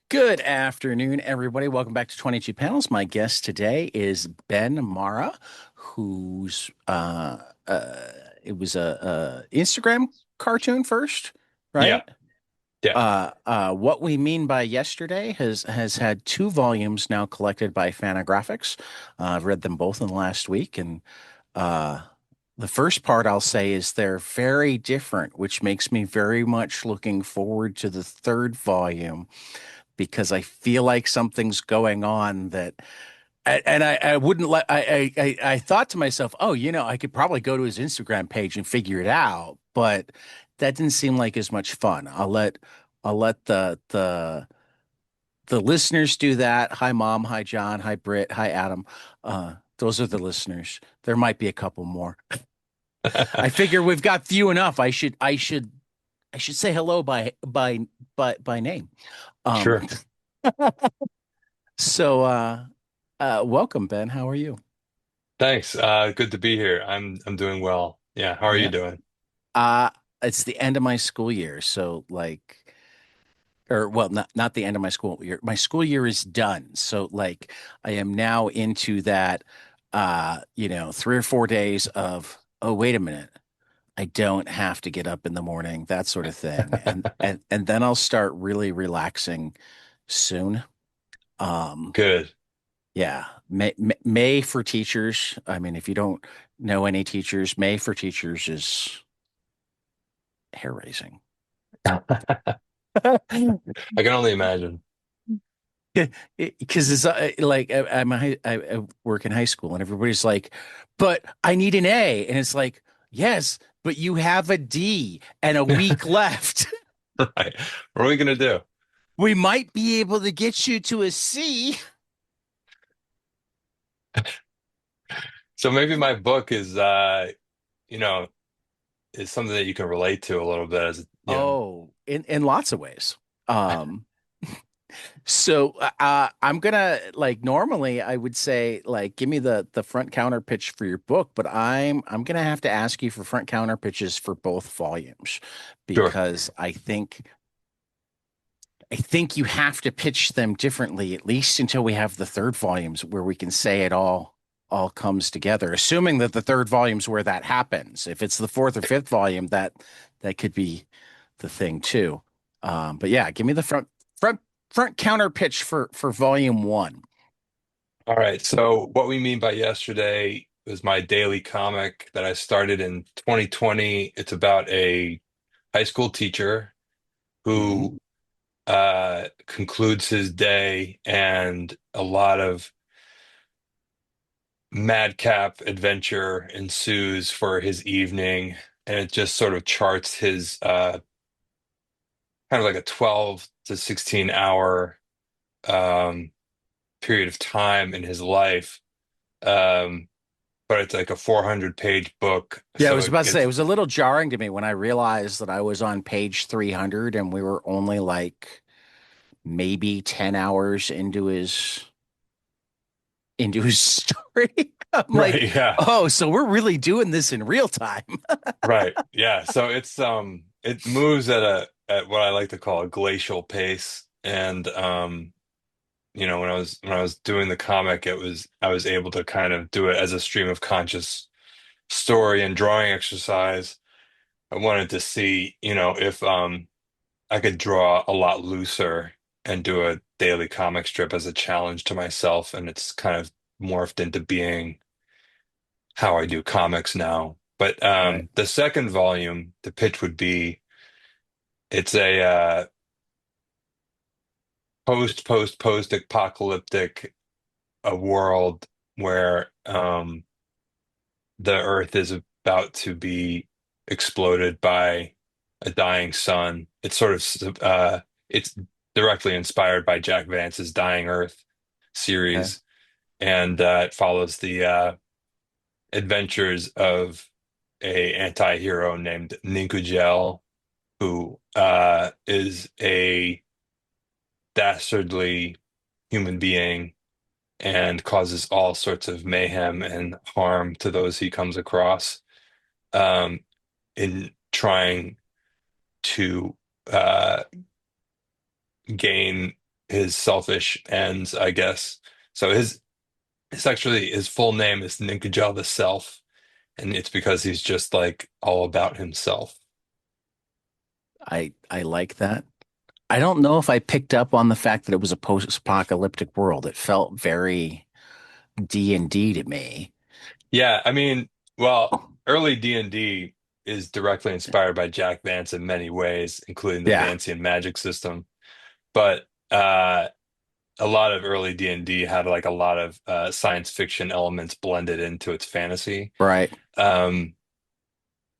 Good afternoon, everybody. Welcome back to 22 Panels. My guest today is Ben Marra, who's uh, it was a Instagram cartoon first, Yeah, right? yeah. What We Mean by Yesterday has had two volumes now collected by Fantagraphics. I've read them both in the last week, and uh, the first part I'll say is they're very different, which makes me very much looking forward to the third volume because I feel like something's going on that and I wouldn't let I thought to myself, oh, I could probably go to his Instagram page and figure it out, but that didn't seem like as much fun. I'll let the listeners do that. Hi mom, hi John, hi Britt, hi Adam. Those are the listeners. There might be a couple more. I figure we've got few enough. I should say hello by name. Um, Sure. so welcome, Ben. How are you? Thanks. Good to be here. I'm doing well. Yeah, how are you Yeah. doing? Uh, it's the end of my school year, so or well, not the end of my school year. My school year is done, so I am now into that. 3 or 4 days of, oh, wait a minute, I don't have to get up in the morning, that sort of thing, and then I'll start really relaxing soon. Um, Good. Yeah, May for teachers. I mean, if you don't know any teachers, May for teachers is hair raising. I can only imagine. Because it's like I work in high school and everybody's like, but I need an A, and it's like, yes, but you have a D and a week left. Right. What are we gonna do? We might be able to get you to a C. So maybe my book is you know, is something that you can relate to a little bit as. Oh, in lots of ways. Um, So I'm gonna normally I would say give me the front counter pitch for your book, but I'm gonna have to ask you for front counter pitches for both volumes Sure. because I think you have to pitch them differently, at least until we have the third volumes where we can say it all comes together. Assuming that the third volume's where that happens. If it's the fourth or fifth volume, that could be the thing too. But yeah, give me the front front counter pitch for volume one. All right. So what we mean by yesterday was my daily comic that I started in 2020. It's about a high school teacher Hmm. who concludes his day, and a lot of madcap adventure ensues for his evening. And it just sort of charts his kind of like a 12 to 16 hour um, period of time in his life. Um, but it's like a 400-page book. Yeah, I So was it about to say it gets, was a little jarring to me when I realized that I was on page 300 and we were only maybe 10 hours into his story. I'm right. like, Yeah. oh, so we're really doing this in real time. Right. Yeah. So it moves at what I like to call a glacial pace. And when I was doing the comic, I was able to kind of do it as a stream of conscious story and drawing exercise. I wanted to see, if I could draw a lot looser and do a daily comic strip as a challenge to myself, and it's kind of morphed into being how I do comics now. But Right. the second volume, the pitch would be it's a post apocalyptic a world where the Earth is about to be exploded by a dying sun. It's directly inspired by Jack Vance's Dying Earth Okay. series, and it follows the adventures of a anti-hero named Ninkujel, who is a dastardly human being and causes all sorts of mayhem and harm to those he comes across, um, in trying to uh, gain his selfish ends, I guess. So his actually his full name is Ninkajal the Self, and it's because he's just like all about himself. I like that. I don't know if I picked up on the fact that it was a post-apocalyptic world. It felt very D&D to me. Yeah, I mean, well, early D&D is directly inspired by Jack Vance in many ways, including the Yeah, Vancian magic system. But a lot of early D&D had like a lot of science fiction elements blended into its fantasy. right, Um,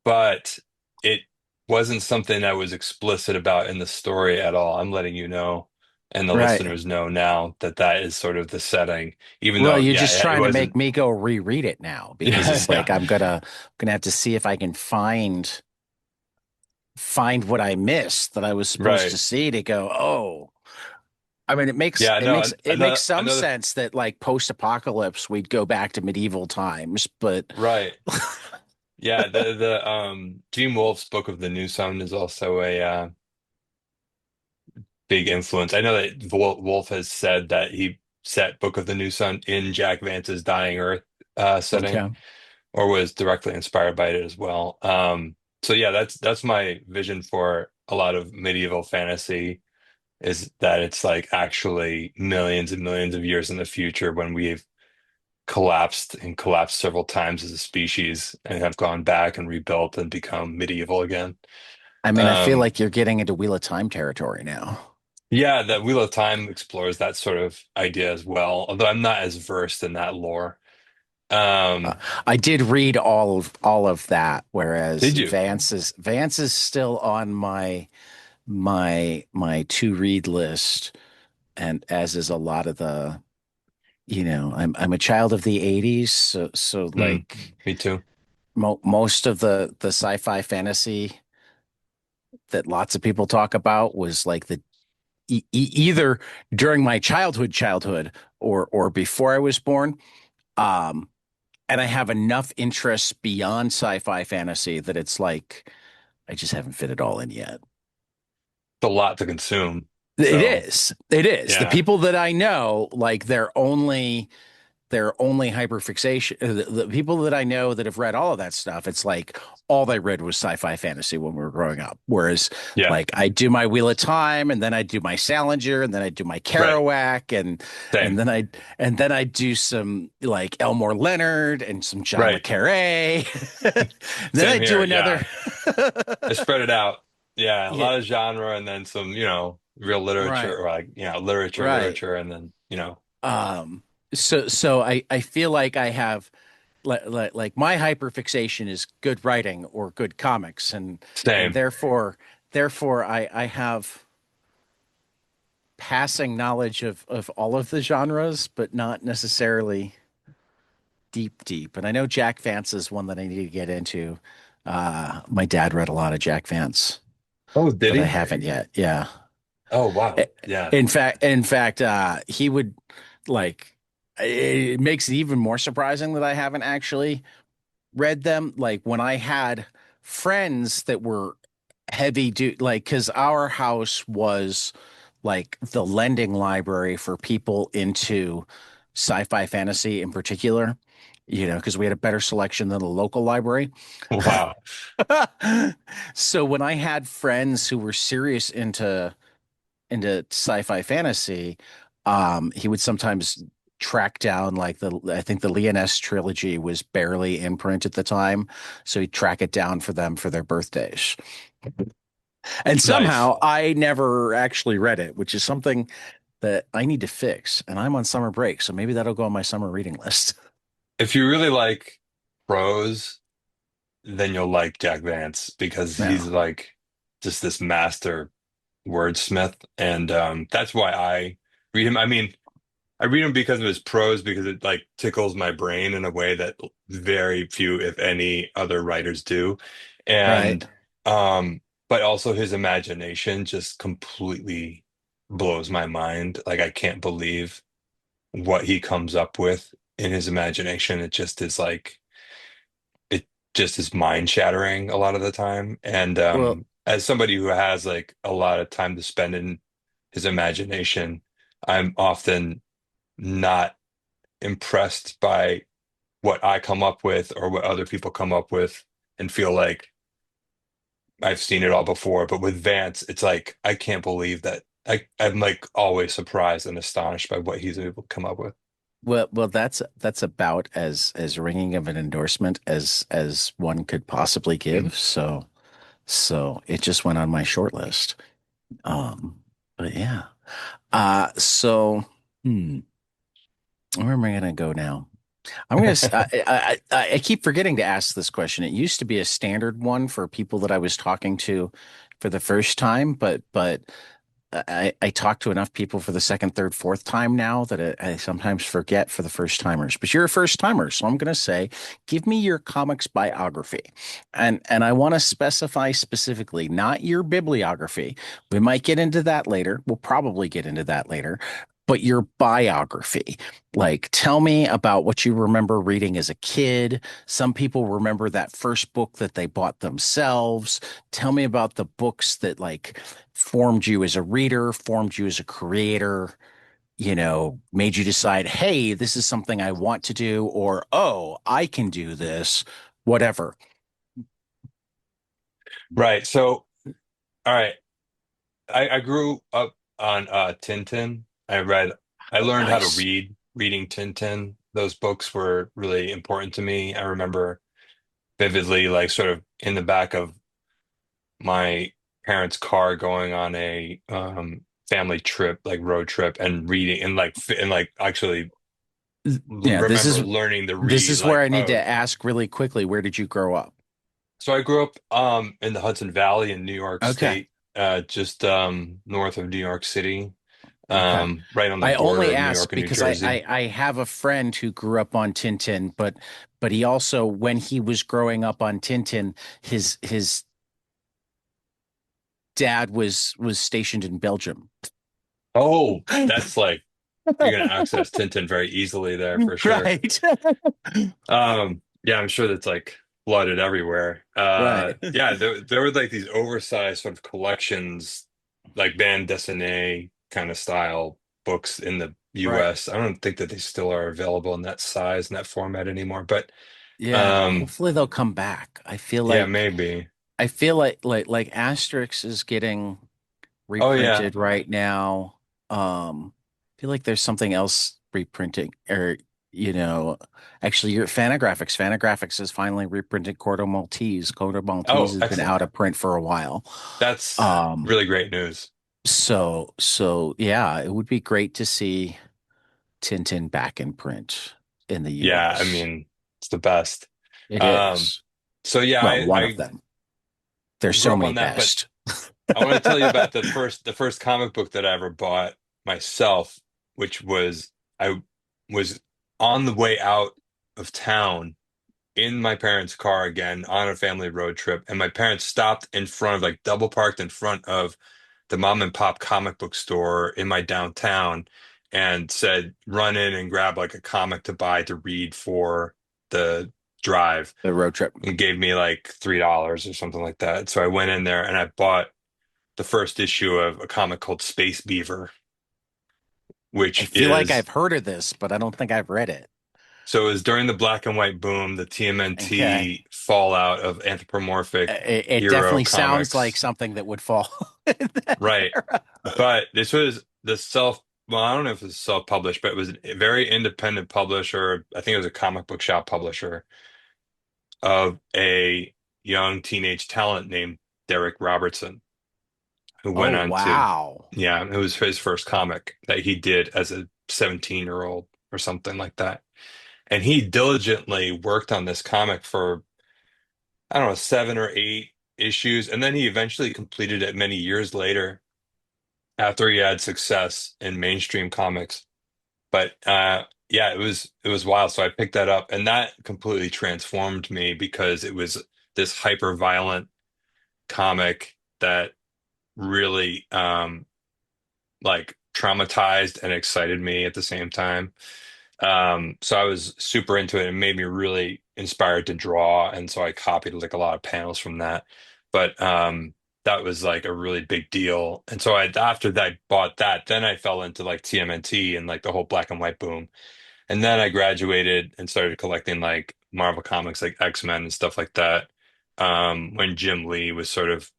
but it wasn't something that was explicit about in the story at all. I'm letting you know, and the right. listeners know now that that is sort of the setting, even Well, though, you're yeah, just it trying to make wasn't. me go reread it now because Yeah, it's yeah, like I'm gonna have to see if I can find what I missed that I was supposed to right. see to go, oh. I mean, Yeah, it no, makes some another, sense that like post-apocalypse we'd go back to medieval times, but right. Yeah, the Gene Wolfe's Book of the New Sun is also a big influence. I know that Wolfe has said that he set Book of the New Sun in Jack Vance's Dying Earth setting, okay. or was directly inspired by it as well. So yeah, that's my vision for a lot of medieval fantasy is that it's like actually millions and millions of years in the future when we've collapsed and collapsed several times as a species and have gone back and rebuilt and become medieval again. I mean, I feel Um, like you're getting into Wheel of Time territory now. yeah, that Wheel of Time explores that sort of idea as well, although I'm not as versed in that lore. Uh, Um, I did read all of that, whereas did you? Vance is still on my to read list, and as is a lot of the, I'm a child of the 80s, so Mm, like me too. most of the sci-fi fantasy that lots of people talk about was like the either during my childhood or before I was born. Um, and I have enough interests beyond sci-fi fantasy that it's like I just haven't fit it all in yet. It's a lot to consume. It So is. It is. The yeah, people that I know, like their only hyperfixation, the people that I know that have read all of that stuff, it's like all they read was sci-fi fantasy when we were growing up. Whereas yeah, like I do my Wheel of Time and then I do my Salinger and then I do my right. Kerouac and Same, then I do some like Elmore Leonard and some John le right. Carre. Then I Same do here. another. Yeah, I spread it out. Yeah, a Yeah, lot of genre and then some, real literature right, or like, literature, right. literature, and then, Um, so I feel like I have like my hyperfixation is good writing or good comics, and same. therefore I have passing knowledge of all of the genres, but not necessarily deep. And I know Jack Vance is one that I need to get into. My dad read a lot of Jack Vance, Oh, did but I he? haven't yet. Yeah. Oh, wow. Yeah. In fact, he would like. It makes it even more surprising that I haven't actually read them. Like when I had friends that were heavy duty, like because our house was like the lending library for people into sci-fi fantasy in particular, because we had a better selection than the local library. Wow. So when I had friends who were serious into sci-fi fantasy, he would sometimes track down like I think the Leoness trilogy was barely in print at the time, so he'd track it down for them for their birthdays. And Nice. somehow I never actually read it, which is something that I need to fix. And I'm on summer break, so maybe that'll go on my summer reading list. If you really like prose, then you'll like Jack Vance because he's Now, like just this master wordsmith. And that's why I read him. I mean, I read him because of his prose, because it like tickles my brain in a way that very few, if any, other writers do. right? And but also his imagination just completely blows my mind. Like I can't believe what he comes up with in his imagination. It just is like it just is mind shattering a lot of the time. And Well, as somebody who has like a lot of time to spend in his imagination, I'm often not impressed by what I come up with or what other people come up with and feel like I've seen it all before. But with Vance, it's like I can't believe that I'm like always surprised and astonished by what he's able to come up with. Well, that's about as ringing of an endorsement as one could possibly give. So it just went on my short list. Um, but yeah. So hmm, where am I gonna go now? I'm gonna. I keep forgetting to ask this question. It used to be a standard one for people that I was talking to for the first time, but I talk to enough people for the second, third, fourth time now that I sometimes forget for the first timers. But you're a first timer, so I'm going to say, give me your comics biography, and I want to specify specifically, not your bibliography. We might get into that later. We'll probably get into that later. But your biography, like tell me about what you remember reading as a kid. Some people remember that first book that they bought themselves. Tell me about the books that like formed you as a reader, formed you as a creator, made you decide, hey, this is something I want to do, or oh, I can do this, whatever. Right. So, all right. I grew up on Tintin. I Oh, learned how to nice. read reading Tintin. Those books were really important to me. I remember vividly, like sort of in the back of my parents' car going on a family trip, like road trip, and reading and like actually Yeah, this remember is learning to this read is where like I need to ask really quickly, where did you grow up? so I grew up in the Hudson Valley in New York Okay. State, just north of New York City, Okay. right on the I border only of New ask York and New because I, Jersey. I I have a friend who grew up on Tintin, but he also, when he was growing up on Tintin, his dad was stationed in Belgium. Oh, that's like you're gonna access Tintin very easily there for sure. Right. Yeah, I'm sure that's like flooded everywhere. Right. Yeah, there were like these oversized sort of collections, like bande dessinée kind of style books in the Right. US. I don't think that they still are available in that size and that format anymore, but Yeah. um, Hopefully they'll come back. I feel yeah, like maybe. I feel like Asterix is getting Oh yeah. reprinted right now. I feel like there's something else reprinting, or you know, actually, your Fantagraphics. Fantagraphics is finally reprinting Corto Maltese. Corto Maltese Oh, has been excellent. out of print for a while. That's Um, really great news. so yeah, it would be great to see Tintin back in print in the Yeah, I US. mean, it's the best. It Um, is. so yeah, Well, one of I them. There's grew so up many on that, but best. I want to tell you about the first comic book that I ever bought myself, which was I was on the way out of town in my parents' car again on a family road trip, and my parents stopped in front of like double parked in front of the mom and pop comic book store in my downtown and said, run in and grab like a comic to buy to read for the drive The road trip. and gave me like $3 or something like that. So I went in there and I bought the first issue of a comic called Space Beaver, I which feel like is I've heard of this, but I don't think I've read it. so it was during the black and white boom, the Okay. TMNT fallout of anthropomorphic It hero definitely sounds like comics. something that would fall in that Right. era. But this was the well, I don't know if it was self-published, but it was a very independent publisher. I think it was a comic book shop publisher of a young teenage talent named Derek Robertson, who Oh, went on to, wow. yeah, it was his first comic that he did as a 17-year-old or something like that. And he diligently worked on this comic for, I don't know, 7 or 8 issues. And then he eventually completed it many years later after he had success in mainstream comics. But yeah, it was wild. So I picked that up and that completely transformed me because it was this hyper violent comic that really like traumatized and excited me at the same time. So I was super into it and made me really inspired to draw. And so I copied like a lot of panels from that. But that was like a really big deal. And so after that, I bought that, then I fell into like TMNT and like the whole black and white boom. And then I graduated and started collecting like Marvel comics like X-Men and stuff like that. When Jim Lee was sort of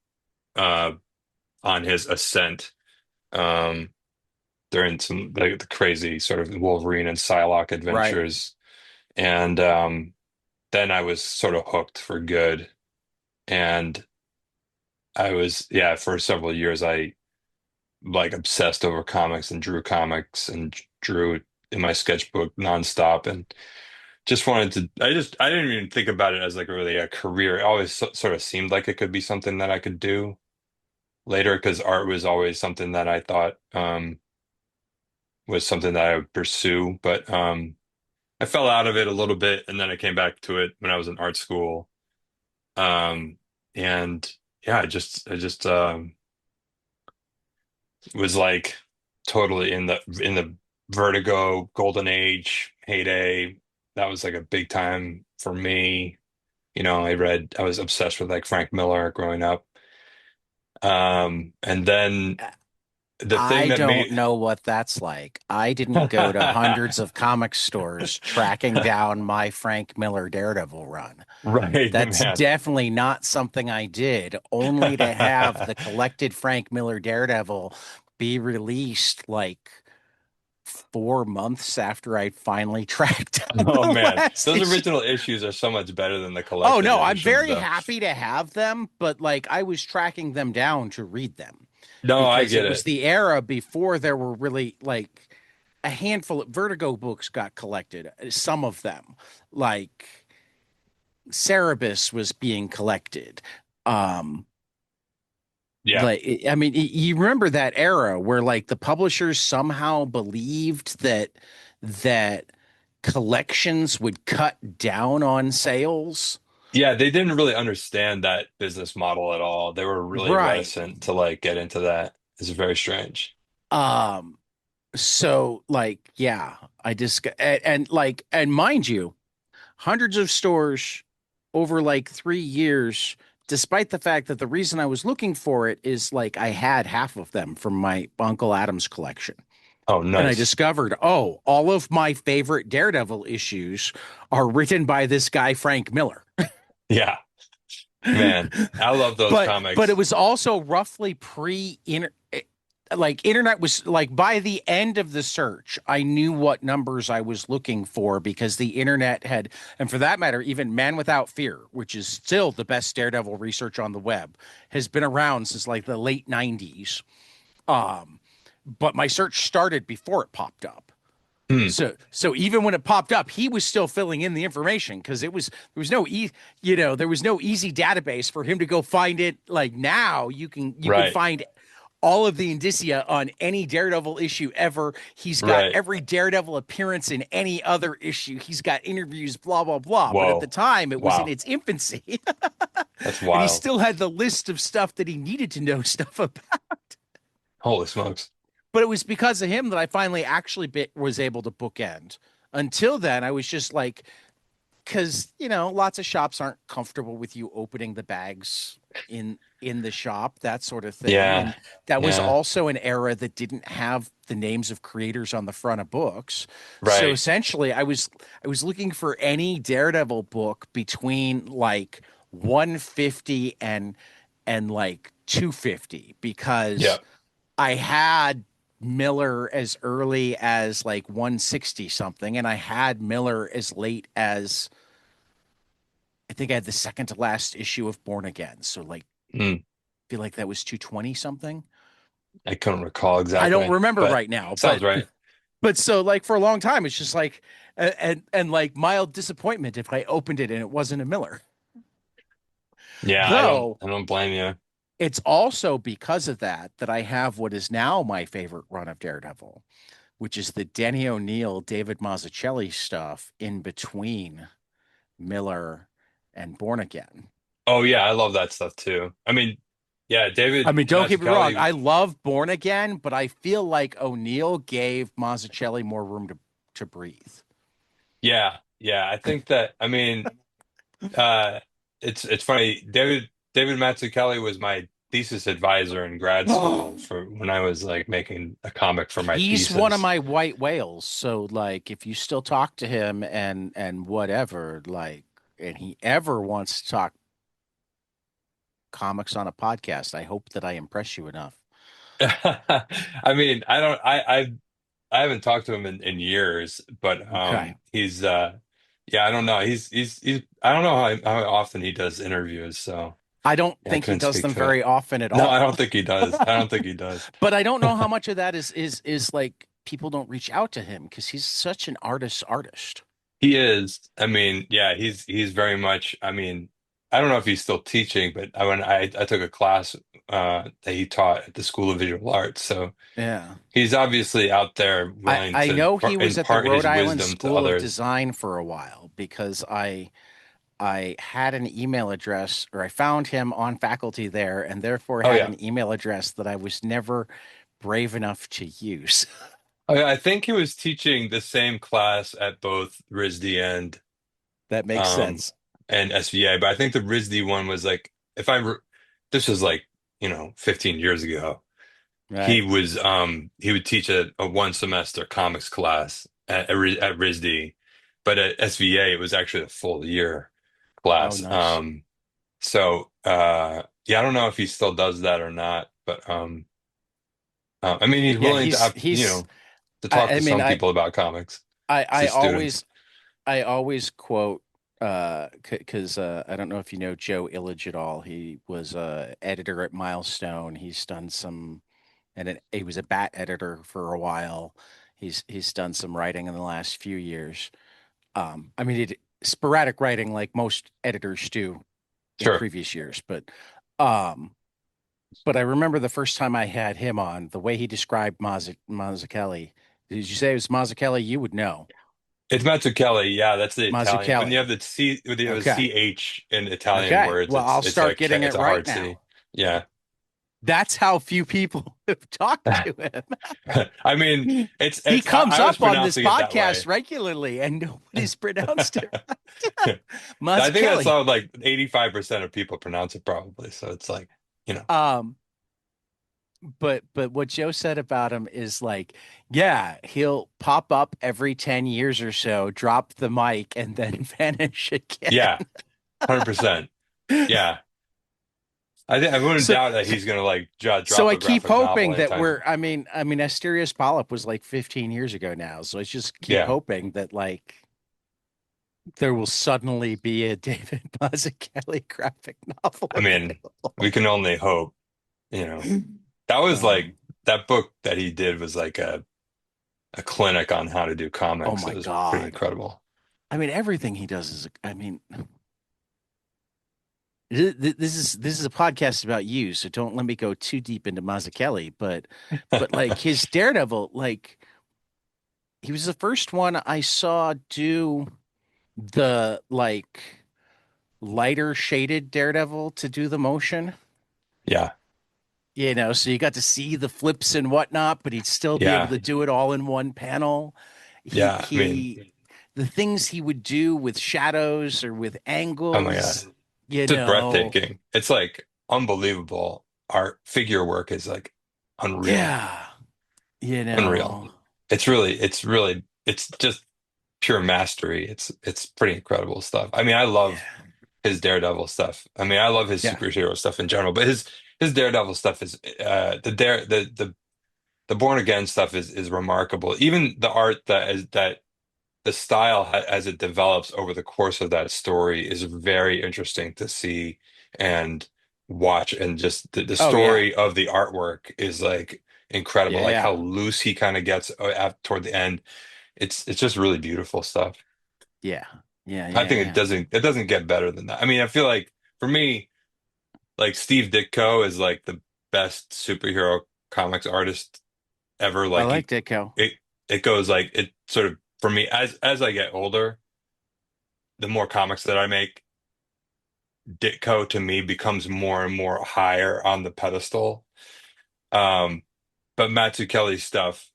uh on his ascent, um during some like the crazy sort of Wolverine and Psylocke Right. adventures. And then I was sort of hooked for good. And I was, yeah, for several years I like obsessed over comics and drew comics and drew in my sketchbook nonstop and just wanted to I didn't even think about it as like really a career. It always sort of seemed like it could be something that I could do later because art was always something that I thought was something that I would pursue. But I fell out of it a little bit and then I came back to it when I was in art school. Um and yeah, I just was like totally in the Vertigo golden age heyday. That was like a big time for me. I was obsessed with like Frank Miller growing up. And then the thing I that don't made know what that's like. I didn't go to hundreds of comic stores tracking down my Frank Miller Daredevil run. right, That's man. definitely not something I did, only to have the collected Frank Miller Daredevil be released like 4 months after I finally tracked down Oh the man, last those issue. original issues are so much better than the Oh collected no, I'm editions, very though. happy to have them, but like I was tracking them down to read them No, I because get it was it. the era before there were really like a handful of Vertigo books got collected, some of them. Like Cerebus was being collected. Um Yeah. like I mean you remember that era where like the publishers somehow believed that collections would cut down on sales. Yeah, they didn't really understand that business model at all. They were really Right. reticent to like get into that. It's very strange. Um so like yeah, I just and like and mind you, hundreds of stores over like 3 years, despite the fact that the reason I was looking for it is like I had half of them from my Uncle Adam's collection. Oh, And I nice. discovered, oh, all of my favorite Daredevil issues are written by this guy, Frank Miller. Yeah, man. I love those But it comics. was also roughly like internet was like by the end of the search, I knew what numbers I was looking for because the internet had, and for that matter, even Man Without Fear, which is still the best Daredevil research on the web, has been around since like the late 90s. Um, but my search started before it popped up. Hmm. So even when it popped up, he was still filling in the information because there was no there was no easy database for him to go find it. Like now you can Right, find all of the indicia on any Daredevil issue ever. He's got right. every Daredevil appearance in any other issue. He's got interviews, blah blah blah. But at the Whoa. time, it was in Wow. its infancy, That's and he wild. still had the list of stuff that he needed to know stuff about. Holy smokes. But it was because of him that I finally actually was able to bookend. Until then, I was just like, because lots of shops aren't comfortable with you opening the bags in the shop, that sort of thing. Yeah. And that was Yeah. also an era that didn't have the names of creators on the front of books. So Right. essentially, I was looking for any Daredevil book between like 150 and like 250 Yeah. because I had Miller as early as like 160 something, and I had Miller as late as I think I had the second to last issue of Born Again. So like Hmm. I feel like that was 220 something. I couldn't recall I don't exactly, remember but right now, sounds but right. so like for a long time it's just like and like mild disappointment if I opened it and it wasn't a Miller. Yeah, Though I don't blame you. it's also because of that that I have what is now my favorite run of Daredevil, which is the Denny O'Neil, David Mazzucchelli stuff in between Miller and Born Again. Oh yeah, I love that stuff too. I mean, yeah, I David mean, don't get me wrong, Mazzucchelli. I love Born Again, but I feel like O'Neil gave Mazzucchelli more room to breathe. Yeah, yeah. I think that. I mean, uh, it's funny. David Mazzucchelli was my thesis advisor in grad school for when I was like making a comic for my He's one of thesis. my white whales. So like if you still talk to him and whatever, like and he ever wants to talk comics on a podcast, I hope that I impress you enough. I mean, I don't I haven't talked to him in years, but Okay. he's yeah, I don't know. He's I don't know how often he does interviews, so I don't yeah, I think he couldn't does speak them to it. very often at No, I all. don't think he does. I don't think he does. But I don't know how much of that is like people don't reach out to him because he's such an artist. He is. I mean, yeah, he's very much. I mean, I don't know if he's still teaching, but I took a class that he taught at the School of Visual Arts, so Yeah. he's obviously out there I willing I to know he was at the impart Rhode his Island wisdom to School of others. Design for a while because I had an email address or I found him on faculty there and therefore Oh had yeah. an email address that I was never brave enough to use. Oh, yeah, I think he was teaching the same class at both RISD That makes um sense. and SVA, but I think the RISD one was like if I re this was like, 15 years ago. Right. He would teach a one semester comics class at RISD, but at SVA it was actually a full year Oh, class. nice. So yeah, I don't know if he still does that or not, but I mean he's Yeah, willing to to talk I to mean some people about comics. I It's I his students. always I always quote because I don't know if you know Joe Illidge at all. He was editor at Milestone. He's done some he was a bat editor for a while. He's done some writing in the last few years. I mean, sporadic writing like most editors do in Sure. previous years, um, but I remember the first time I had him on, the way he described Mazzucchelli. Did you say it was Mazzucchelli? You would know It's Mazzucchelli, yeah, that's the Italian. When you have Mazzucchelli. the C, when you have a Okay, CH in Italian okay. words, Well, I'll it's start getting it's it a right hard C. now. Yeah. That's how few people have talked to I mean, him. it's He it's comes I was up on this pronouncing it that podcast way. regularly, and nobody's pronounced it right. I think that's Mazzucchelli. how like 85% of people pronounce it probably. So it's like, you know, Um, but what Joe said about him is like, yeah, he'll pop up every 10 years or so, drop the mic, and then vanish yeah, again. 100%. Yeah. I wouldn't So doubt that he's gonna like so drop I a keep graphic novel hoping that anytime. I mean, Asterios Polyp was like 15 years ago now. So I just keep Yeah. hoping that like there will suddenly be a David Mazzucchelli graphic novel I mean, we available. can only hope, you know. That was like Um, that book that he did was like a clinic on how to do oh comics. my It was pretty God. incredible. I mean, everything he does is, I mean, this is a podcast about you, so don't let me go too deep into Mazzucchelli, but like his Daredevil, like he was the first one I saw do the like lighter shaded Daredevil to do the motion. Yeah. So you got to see the flips and whatnot, but he'd still be able Yeah. to do it all in one panel. Yeah. I mean, The things he would do with shadows or with oh my God. angles, It's you just know, breathtaking. It's like unbelievable. Art figure work is like unreal. yeah, Unreal. It's just pure mastery. It's pretty incredible stuff. I mean, I love yeah, his Daredevil stuff. I mean, I love his yeah. superhero stuff in general, but his Daredevil stuff is the Born Again stuff is remarkable. Even the art that the style as it develops over the course of that story is very interesting to see and watch, and just the Oh yeah, story of the artwork is like incredible, yeah, like how yeah, loose he kind of gets toward the end. It's just really beautiful stuff. yeah, yeah, I yeah, think yeah. it doesn't get better than that. I mean, I feel like for me, like Steve Ditko is like the best superhero comics artist ever. I Like like Ditko. it it goes like it sort of for me as I get older, the more comics that I make, Ditko to me becomes more and more higher on the pedestal. Um, but Mazzucchelli's stuff,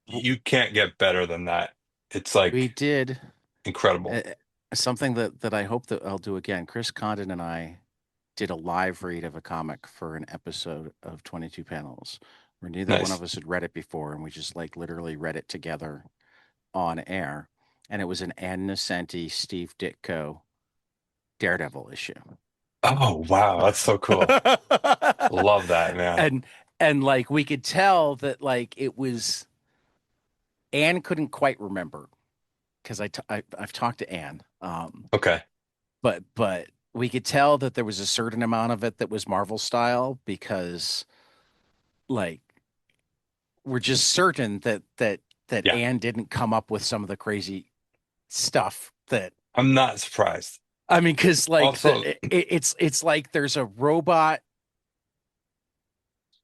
you can't get better than that. It's We like did incredible. uh, something that I hope that I'll do again. Chris Condon and I did a live read of a comic for an episode of 22 Panels where neither one of Nice. us had read it before, and we just like literally read it together on air. And it was an Ann Nocenti, Steve Ditko Daredevil issue. Oh, wow. That's so cool. Love that, man. and and like we could tell that like it was Anne couldn't quite remember because I've talked to Anne, Okay. but we could tell that there was a certain amount of it that was Marvel style because like we're just certain that Yeah. Anne didn't come up with some of the crazy stuff that I'm not surprised. I mean because like Also, it's like there's a robot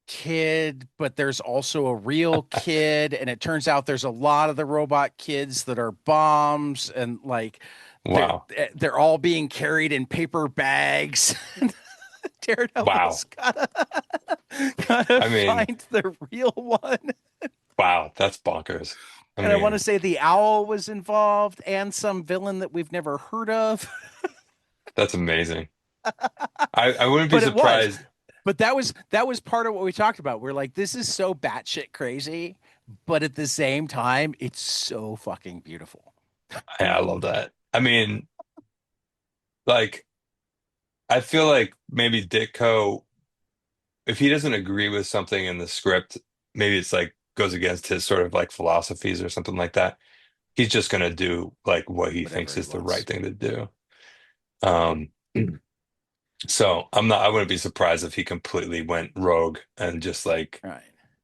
kid, but there's also a real kid, and it turns out there's a lot of the robot kids that are bombs, and like they're wow. they're all being carried in paper bags. Daredevil's Wow. gotta I mean, find the real one. wow. That's bonkers. I And I want to mean, say the owl was involved and some villain that we've never heard of. that's amazing. I wouldn't be But it was. surprised. But that was part of what we talked about. We're like, this is so batshit crazy, but at the same time, it's so fucking beautiful. I love that. I mean, like, I feel like maybe Ditko, if he doesn't agree with something in the script, maybe it's like goes against his sort of like philosophies or something like that. He's just gonna do like what he Whatever thinks he is the right wants. thing to do. Um, so I wouldn't be surprised if he completely went rogue and just like Right.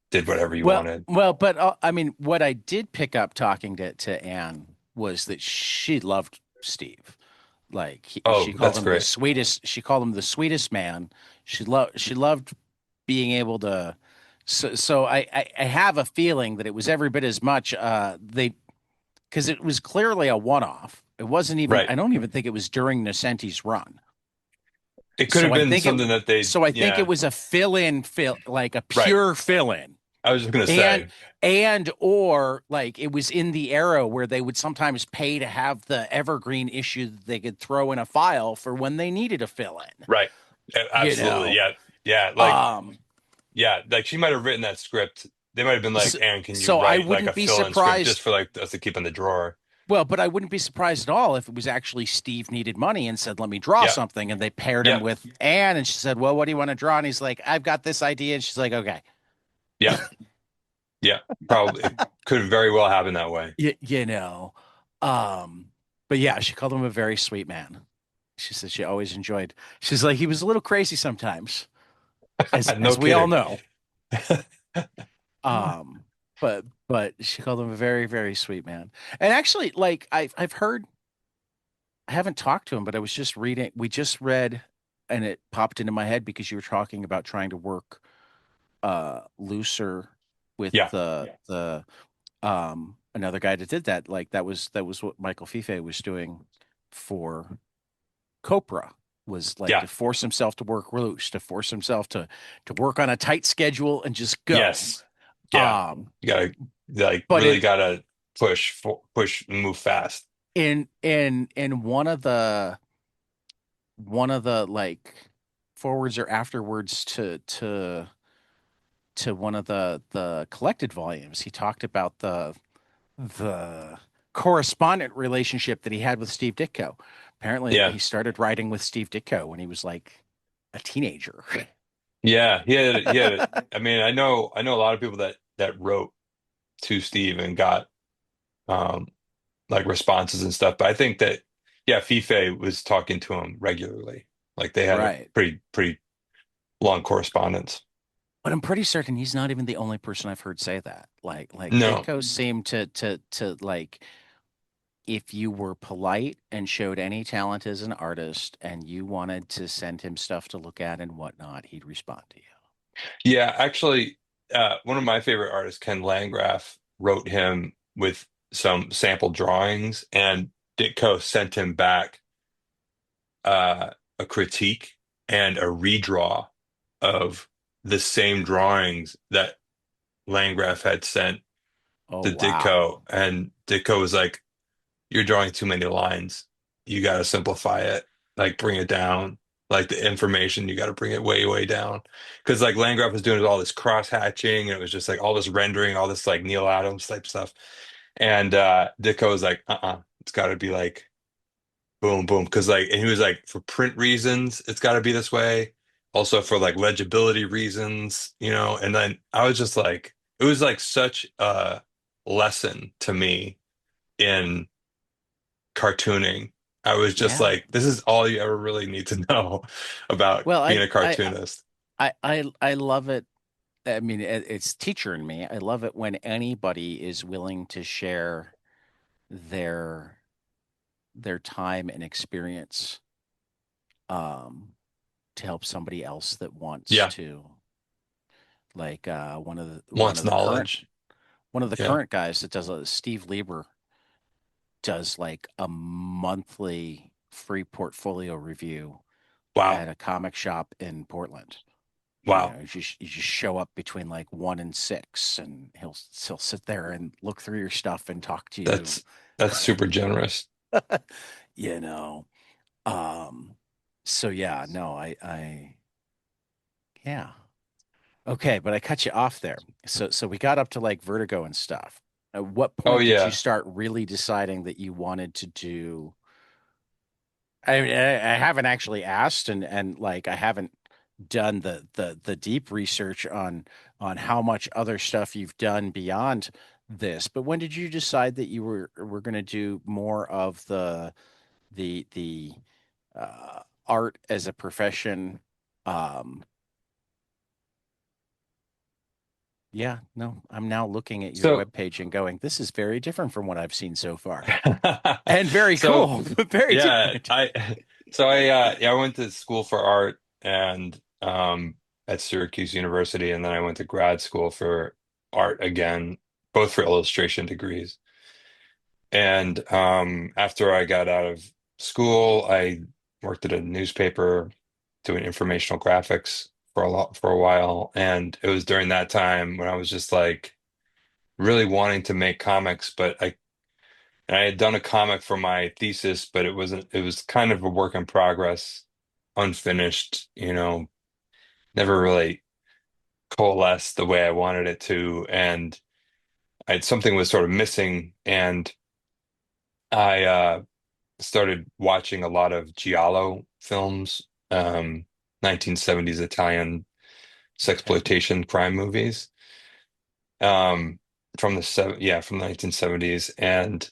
did whatever he Well, wanted. but I mean, what I did pick up talking to Anne was that she loved Steve. Like she Oh, called that's him the great. sweetest. She called him the sweetest man. She loved being able to. So I have a feeling that it was every bit as much. They because it was clearly a one off. It wasn't even. Right. I don't even think it was during Nocenti's run. It could So have I been think it. something that they, So I think it yeah, was a fill like a right. pure fill in. I was just gonna and say, and or like it was in the era where they would sometimes pay to have the evergreen issue that they could throw in a file for when they needed a fill in, right. you Absolutely. know. Yeah. Yeah. Like, um yeah, like she might have written that script. They might have been like, so, Anne, can you so I write like a wouldn't be fill-in script just surprised. for like us to keep in the drawer? Well, but I wouldn't be surprised at all if it was actually Steve needed money and said, let me draw Yeah. something, and they paired him Yeah. with Anne, and she said, well, what do you want to draw? And he's like, I've got this idea, and she's like, okay. Yeah. Yeah. Probably it could very well happen that way. you know. um but yeah, she called him a very sweet man. She said she always enjoyed. She's like he was a little crazy sometimes, as No we all kidding. know. Um, but she called him a very very sweet man. And actually, like I've heard, I haven't talked to him, but I was just reading. We just read, and it popped into my head because you were talking about trying to work looser with Yeah. the another guy that did that. Like that was what Michael Fife was doing for Copra, was like Yeah. to force himself to work loose, to force himself to work on a tight schedule and just go. Yes. Yeah. Um, You gotta like but really in gotta push and move fast. in one of the like forwards or afterwards to one of the collected volumes, he talked about the correspondent relationship that he had with Steve Ditko. Apparently, Yeah. he started writing with Steve Ditko when he was like a teenager. Yeah. He had I mean, I know a lot of people that wrote to Steve and got um like responses and stuff. But I think that yeah, Fife was talking to him regularly. Like they had a Right. pretty long correspondence. But I'm pretty certain he's not even the only person I've heard say that. Like No. Ditko seemed to like if you were polite and showed any talent as an artist and you wanted to send him stuff to look at and whatnot, he'd respond to you. Yeah, actually, one of my favorite artists, Ken Landgraf, wrote him with some sample drawings, and Ditko sent him back a critique and a redraw of the same drawings that Landgraf had sent Oh to wow. Ditko, and Ditko was like, "You're drawing too many lines. You got to simplify it, like bring it down." Like the information, you got to bring it way, way down. Because like Landgraf was doing all this cross hatching, and it was just like all this rendering, all this like Neil Adams type stuff. And Ditko was like, it's got to be like boom, boom. Because like, and he was like, for print reasons, it's got to be this way. Also for like legibility reasons, you know. And then I was just like, it was like such a lesson to me in cartooning. I was just Yeah. like, this is all you ever really need to know about Well, being a cartoonist. I love it. I mean, it's teacher in me. I love it when anybody is willing to share their time and experience um to help somebody else that wants Yeah, to. Like wants knowledge. one of the Yeah. current guys that does Steve Lieber does like a monthly free portfolio review Wow. at a comic shop in Portland. You Wow. know, you just show up between like 1 and 6, and he'll sit there and look through your stuff and talk to you. That's that's super generous. You know, um, so yeah, no, yeah, okay, but I cut you off there. So we got up to like Vertigo and stuff. At what Oh point did you yeah. start really deciding that you wanted to do? I haven't actually asked, and like I haven't done the deep research on how much other stuff you've done beyond this. But when did you decide that you were going to do more of the art as a profession? Um, yeah, no, I'm now looking at your So webpage and going, this is very different from what I've seen so far, and very so cool, but very yeah, different. I went to school for art and at Syracuse University, and then I went to grad school for art again, both for illustration degrees. And after I got out of school, I worked at a newspaper doing informational graphics for a while. And it was during that time when I was just like really wanting to make comics, and I had done a comic for my thesis, but it was kind of a work in progress, unfinished, never really coalesced the way I wanted it to. And something was sort of missing. And I started watching a lot of giallo films, um, 1970s Italian Okay, sexploitation crime movies, from from the 1970s, and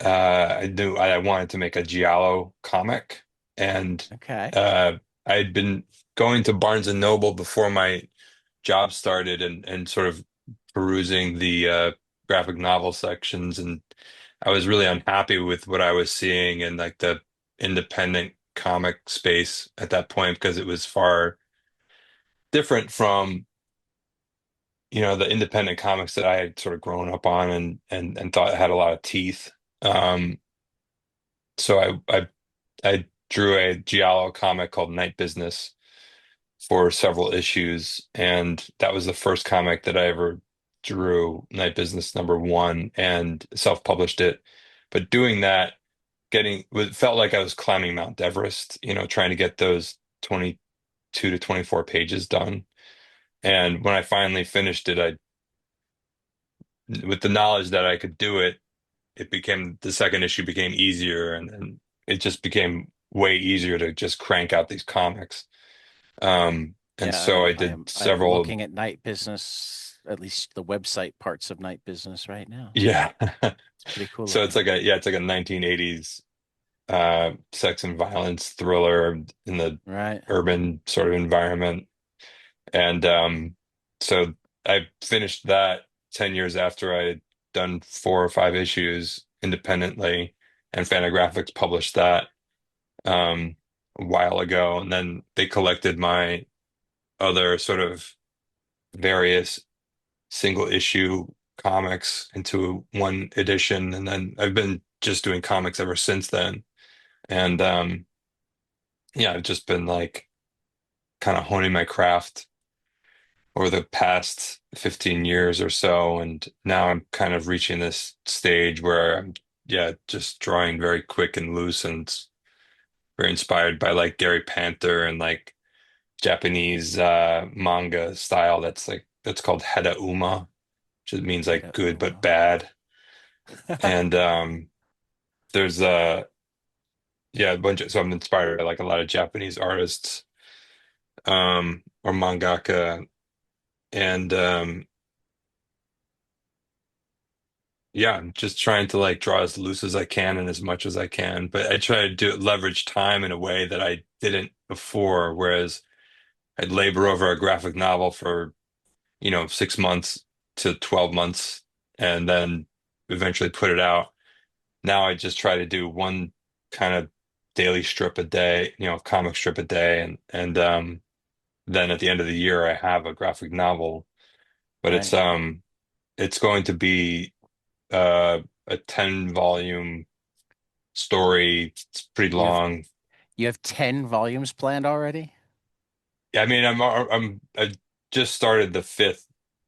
I knew I wanted to make a giallo comic, and okay, uh, I had been going to Barnes and Noble before my job started, and sort of perusing the graphic novel sections, and I was really unhappy with what I was seeing in like the independent comic space at that point because it was far different from, the independent comics that I had sort of grown up on and thought had a lot of teeth. Um, so I drew a giallo comic called Night Business for several issues, and that was the first comic that I ever drew, Night Business #1, and self-published it. But doing that, felt like I was climbing Mount Everest, trying to get those 22 to 24 pages done. And when I finally finished it, with the knowledge that I could do it, the second issue became easier, and it just became way easier to just crank out these comics. And yeah, so I did I am several. looking at Night Business, at least the website parts of Night Business right now. Yeah. It's pretty cool So looking. it's like a 1980s sex and violence thriller in the Right. urban sort of environment. And so I finished that 10 years after I had done 4 or 5 issues independently, and Fantagraphics published that a while ago. And then they collected my other sort of various single issue comics into one edition. And then I've been just doing comics ever since then. And yeah, I've just been like kind of honing my craft over the past 15 years or so. And now I'm kind of reaching this stage where I'm, yeah, just drawing very quick and loose, and very inspired by like Gary Panther and like Japanese manga style that's called Heda Uma, which means like Hida good but Uma. bad. And there's yeah, a bunch of, so I'm inspired by like a lot of Japanese artists or mangaka, and yeah, I'm just trying to like draw as loose as I can and as much as I can, but I try to do leverage time in a way that I didn't before, whereas I'd labor over a graphic novel for 6 months to 12 months and then eventually put it out. Now I just try to do one kind of daily strip a day, comic strip a day, and then at the end of the year I have a graphic novel. But Right. it's going to be a 10 volume story. It's pretty You have long. you have 10 volumes planned already? Yeah, I mean I just started the fifth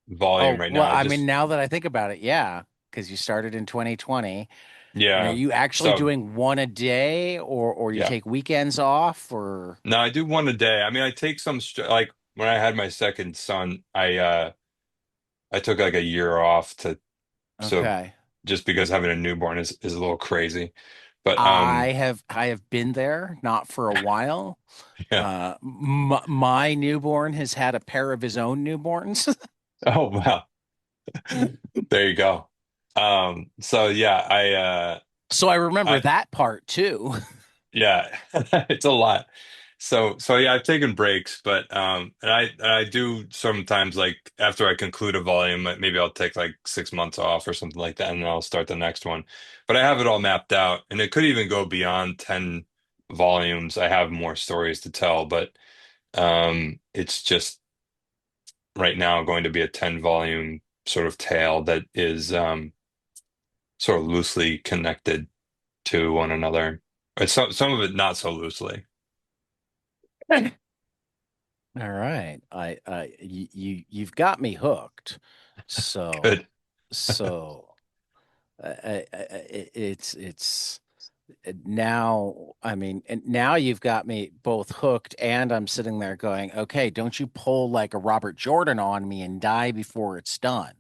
volume Oh, right now. well, I I mean, just now that I think about it, yeah, because you started in 2020. And are Yeah. you actually So doing one a day, or you yeah. take weekends off, or No, I do one a day. I mean, I take some like when I had my second son, I took like a year off to so okay. just because having a newborn is a little crazy. But I have been there, not for a while. yeah. My newborn has had a pair of his own newborns. Oh wow. There you go. So yeah, So I remember I that part too. yeah, it's a lot. So yeah, I've taken breaks, but and I do sometimes like after I conclude a volume, like, maybe I'll take like 6 months off or something like that, and then I'll start the next one. But I have it all mapped out, and it could even go beyond 10 volumes. I have more stories to tell, but it's just right now going to be a 10 volume sort of tale that is sort of loosely connected to one another. But some of it not so loosely. All right. You've got me hooked. So, Good. so it's now, I mean, and now you've got me both hooked, and I'm sitting there going, okay, don't you pull like a Robert Jordan on me and die before it's done.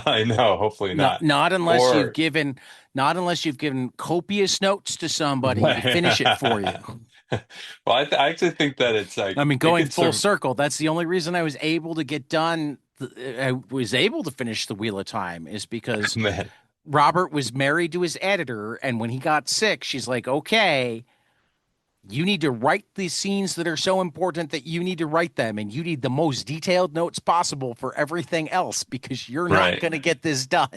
I know, hopefully Not not. not unless you've Or given not unless you've given copious notes to somebody to finish it for well, you. I actually think that it's I like mean, it going could full serve. circle, that's the only reason I was able to get done. I was able to finish the Wheel of Time is because Man, Robert was married to his editor, and when he got sick, she's like, "Okay, you need to write the scenes that are so important that you need to write them, and you need the most detailed notes possible for everything else because you're not right, going to get this done."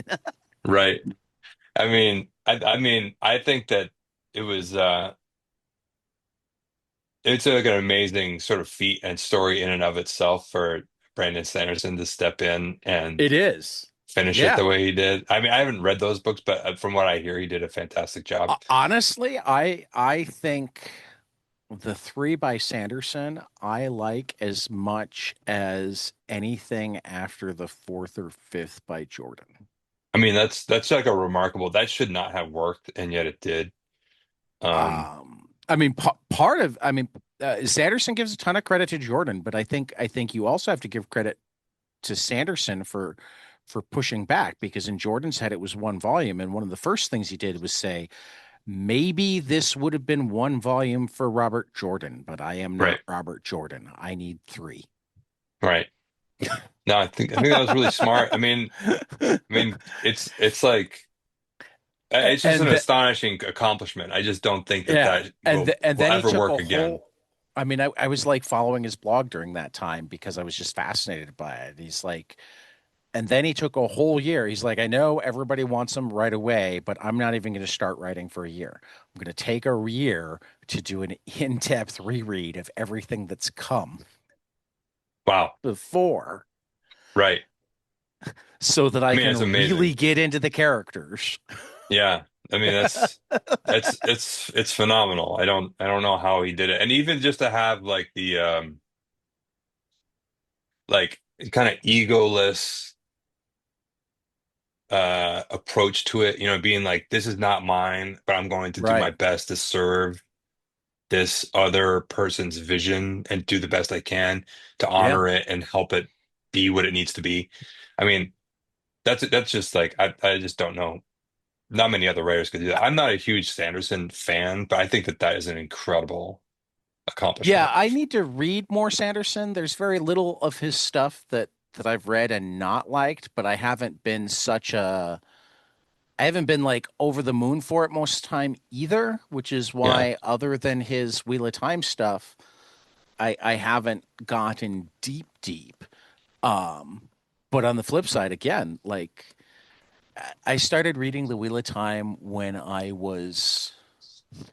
right. I think that it was it's like an amazing sort of feat and story in and of itself for Brandon Sanderson to step in and It is. finish it the Yeah. way he did. I mean, I haven't read those books, but from what I hear, he did a fantastic job. Honestly, I think the three by Sanderson I like as much as anything after the fourth or fifth by Jordan. I mean, that's like a remarkable. That should not have worked, and yet it did. I mean, I mean, Sanderson gives a ton of credit to Jordan, but I think you also have to give credit to Sanderson for pushing back because in Jordan's head it was one volume, and one of the first things he did was say, maybe this would have been one volume for Robert Jordan, but I am Right, not Robert Jordan. I need three. right. No, I think that was really smart. I mean, it's like it's just an and the, astonishing accomplishment. I just don't think that yeah, that and and will then he ever took work a again. whole. I mean, I was like following his blog during that time because I was just fascinated by it. He's like, and then he took a whole year. He's like, I know everybody wants them right away, but I'm not even going to start writing for a year. I'm going to take a year to do an in-depth reread of everything that's come Wow. before Right. so that I I mean, it's can really amazing. get into the characters. Yeah. I mean, it's phenomenal. I don't know how he did it. And even just to have like the like kind of egoless approach to it, being like, this is not mine, but I'm going to do my Right. best to serve this other person's vision and do the best I can to Yeah. honor it and help it be what it needs to be. I mean, that's just like I just don't know. Not many other writers could do that. I'm not a huge Sanderson fan, but I think that that is an incredible Yeah, accomplishment. I need to read more Sanderson. There's very little of his stuff that I've read and not liked, but I haven't been like over the moon for it most of the time either, which is Yeah. why other than his Wheel of Time stuff, I haven't gotten deep. Um, but on the flip side, again, like I started reading the Wheel of Time when I was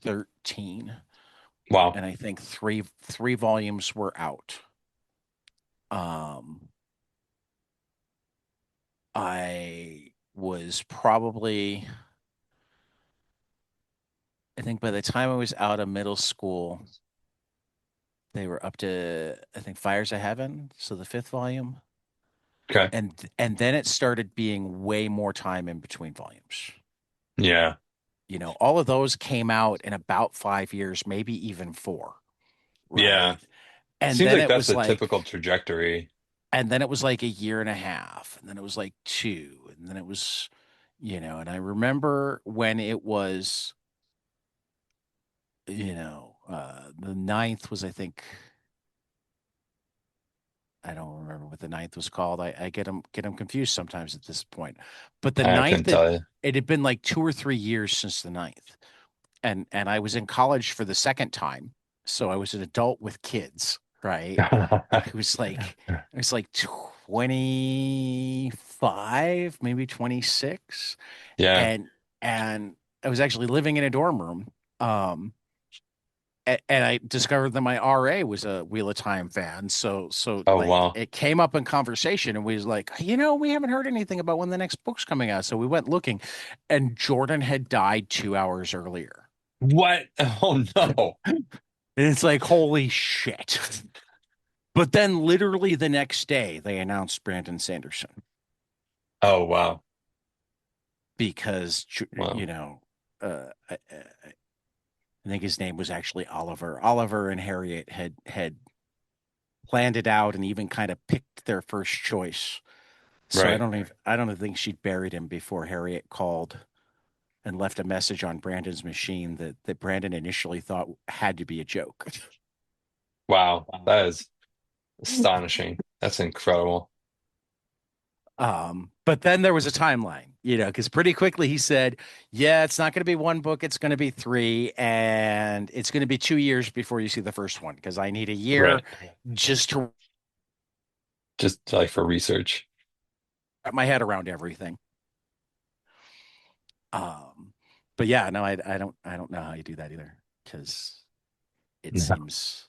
13, Wow. and I think three volumes were out. Um, I was probably, I think by the time I was out of middle school, they were up to, I think, Fires of Heaven, so the fifth volume. Okay. And then it started being way more time in between volumes. Yeah. You know, all of those came out in about 5 years, maybe even four, Yeah. right? And Seems then like it that's was the like, typical trajectory. and then it was like a year and a half, and then it was like two, and then it was, and I remember when it was, the ninth was, I think, I don't remember what the ninth was called. I get them confused sometimes at this point. But the I couldn't ninth, tell you. it had been like 2 or 3 years since the ninth, and I was in college for the second time, so I was an adult with kids, right? I was like 25, maybe 26, Yeah. and I was actually living in a dorm room. Um, and I discovered that my RA was a Wheel of Time fan. So Oh, like wow. it came up in conversation, and we was like, we haven't heard anything about when the next book's coming out. So we went looking, and Jordan had died 2 hours earlier. What? Oh, no. And it's like, holy shit. But then literally the next day, they announced Brandon Sanderson Oh, wow. because, Wow. I think his name was actually Oliver. Oliver and Harriet had planned it out and even kind of picked their first choice. So Right. I don't think she'd buried him before Harriet called and left a message on Brandon's machine that Brandon initially thought had to be a joke. Wow. That is astonishing. That's incredible. But then there was a timeline, because pretty quickly he said, "Yeah, it's not going to be one book; it's going to be three, and it's going to be 2 years before you see the first one because I need a year Right. just to Just like for research. wrap my head around everything." Um, but yeah, no, I don't know how you do that either because it No. seems.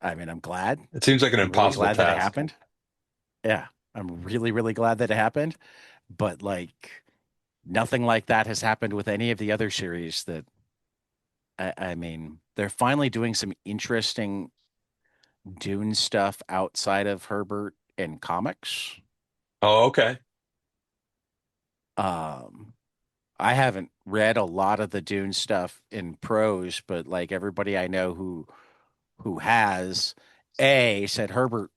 I mean, I'm glad. It seems like an I'm really impossible glad that it task. happened. Yeah, I'm really, really glad that it happened. But like, nothing like that has happened with any of the other series that I mean, they're finally doing some interesting Dune stuff outside of Herbert and comics. Oh, okay. Um, I haven't read a lot of the Dune stuff in prose, but like everybody I know who has, said Herbert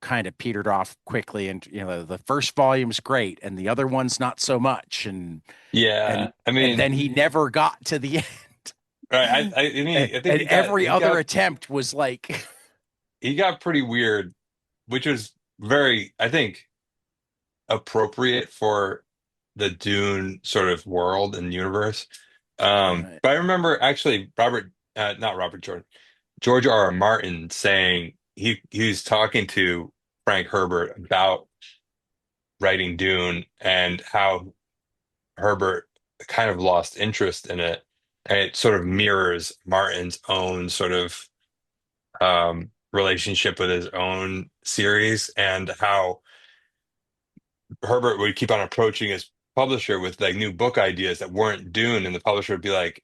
kind of petered off quickly, and the first volume's great and the other one's not so much, and Yeah. I and mean, then he never got to the right. end. I mean, I think And every other attempt was like, he got pretty weird, which was very, I think, appropriate for the Dune sort of world and universe. right. But I remember actually not Robert Jordan, George R. R. Martin saying he was talking to Frank Herbert about writing Dune and how Herbert kind of lost interest in it. And it sort of mirrors Martin's own sort of relationship with his own series and how Herbert would keep on approaching his publisher with like new book ideas that weren't Dune, and the publisher would be like,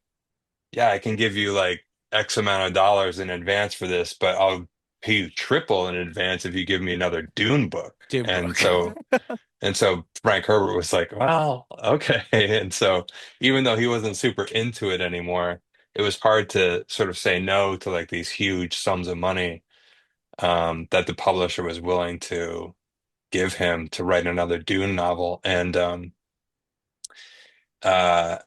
"Yeah, I can give you like X amount of dollars in advance for this, but I'll pay you triple in advance if you give me another Dune book." Dune And book. so Frank Herbert was like, "Well, okay." And so even though he wasn't super into it anymore, it was hard to sort of say no to like these huge sums of money that the publisher was willing to give him to write another Dune novel. And uh,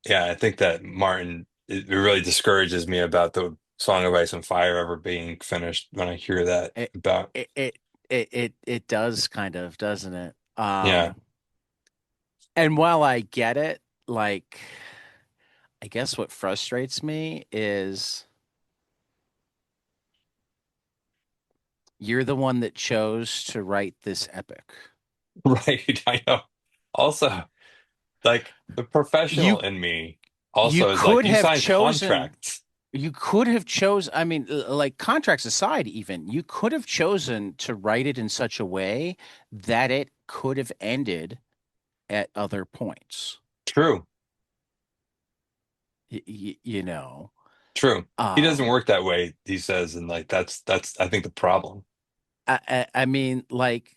yeah, I think that Martin, it really discourages me about the Song of Ice and Fire ever being finished when I hear that It about, it does kind of, doesn't it? yeah, And while I get it, like I guess what frustrates me is you're the one that chose to write this epic. right. I know. Also, like the professional You in me you also is like, could you have sign chosen contracts. you could have chose I mean like contracts aside even you could have chosen to write it in such a way that it could have ended at other points. True, You know. true. He doesn't Um work that way, he says, and like that's I think the problem. I mean like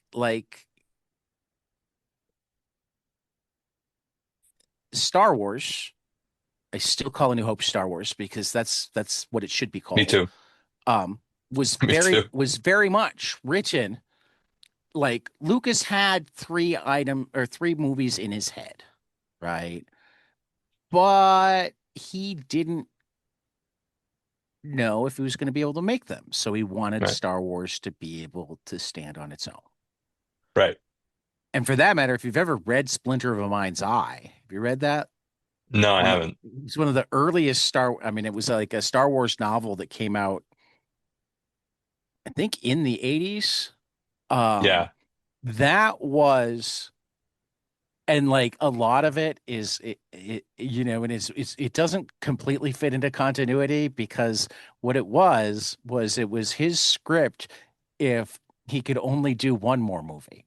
Star Wars, I still call A New Hope Star Wars because that's what it should be Me called. too. Um was Me too. very much written like Lucas had three movies in his head, right? But he didn't know if he was going to be able to make them. So he wanted Right. Star Wars to be able to stand on its own. Right. And for that matter, if you've ever read Splinter of a Mind's Eye, have you read that? No, I One of haven't. It's one of the earliest I mean, it was like a Star Wars novel that came out, I think, in the 80s. Um, Yeah. that was and like a lot of it is and it doesn't completely fit into continuity because what it was his script if he could only do one more movie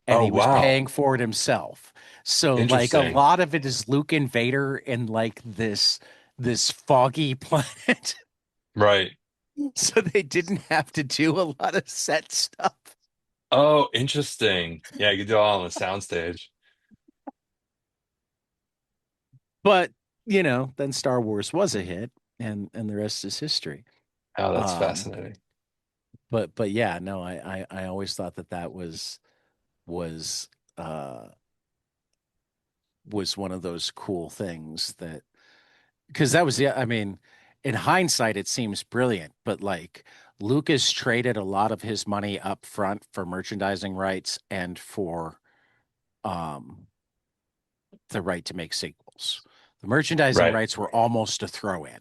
and Oh, he was wow. paying for it himself. So like a Interesting. lot of it is Luke and Vader in like this foggy planet. Right. So they didn't have to do a lot of set stuff. Oh, interesting. Yeah, you could do it all on the soundstage. But, then Star Wars was a hit and the rest is history. Oh, that's Um fascinating. but yeah, no, I always thought that was uh was one of those cool things that because that was I mean, in hindsight it seems brilliant, but like Lucas traded a lot of his money up front for merchandising rights and for um the right to make sequels. The merchandising Right. rights were almost a throw in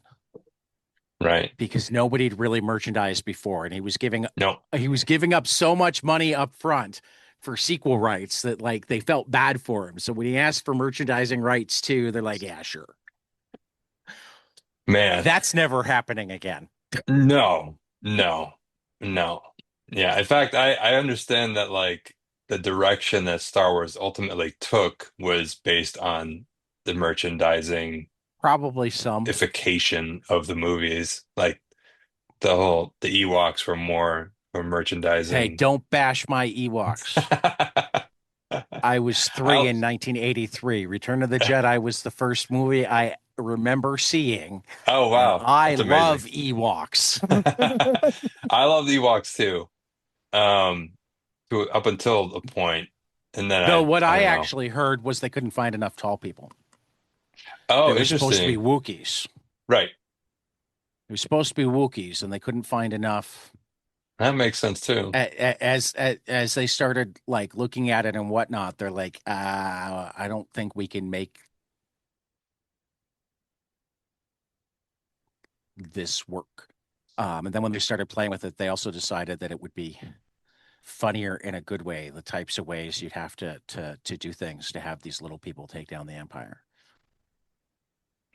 Right. because nobody had really merchandised before, and No, he was giving up so much money up front for sequel rights that like they felt bad for him. So when he asked for merchandising rights too, they're like, yeah, sure. man. That's never happening again. No, no, no. Yeah. In fact, I understand that like the direction that Star Wars ultimately took was based on the merchandising Probably some. ification of the movies. Like the Ewoks were more for Hey, merchandising. don't bash my Ewoks. I was three I in 1983. Return of the Jedi was the first movie I remember seeing, oh and wow, I that's love amazing. Ewoks. I love the Ewoks too. Um, up until a point, and then Though what I I don't know. actually heard was they couldn't find enough tall people. They Oh, were supposed to be interesting. Wookiees. Right. They were supposed to be Wookiees, and they couldn't find enough. That makes sense too. As they started like looking at it and whatnot, they're like, I don't think we can make this work. And then when they started playing with it, they also decided that it would be funnier in a good way, the types of ways you'd have to do things to have these little people take down the empire.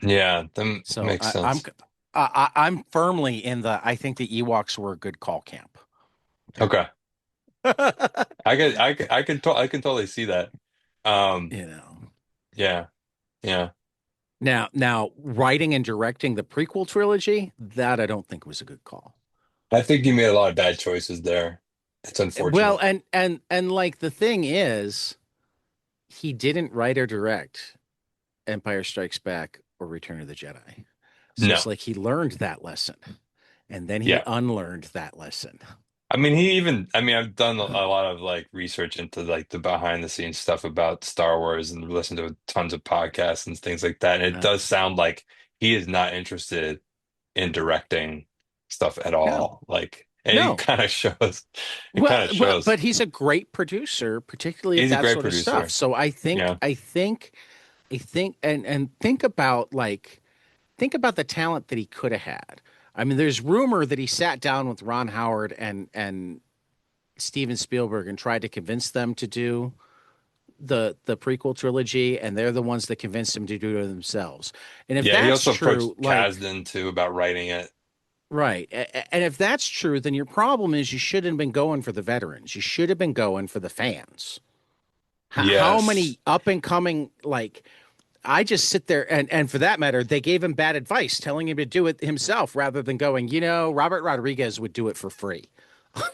Yeah, that So makes sense. I'm firmly in the I think the Ewoks were a good call camp. Okay. I can totally see that. Um, You know. yeah, yeah. Now writing and directing the prequel trilogy, that I don't think was a good call. I think you made a lot of bad choices there. It's Well, unfortunate. and like the thing is, he didn't write or direct Empire Strikes Back or Return of the Jedi. So it's No. like he learned that lesson and then he Yeah. unlearned that lesson. I mean, I've done a lot of like research into like the behind the scenes stuff about Star Wars and listened to tons of podcasts and things like that. And it Uh, does sound like he is not interested in directing stuff at no, all. Like, and he no. kind of shows, it kind of Well, shows but he's a great producer, particularly of he's a that great sort of stuff. producer. So Yeah. I think, and think about the talent that he could have had. I mean, there's rumor that he sat down with Ron Howard and Steven Spielberg and tried to convince them to do the prequel trilogy, and they're the ones that convinced him to do it themselves. And if Yeah. He that's also approached true, like Kasdan too about writing it. right, and if that's true, then your problem is you shouldn't have been going for the veterans. You should have been going for the fans. How Yes. many up and coming like I just sit there and for that matter, they gave him bad advice, telling him to do it himself rather than going, Robert Rodriguez would do it for free.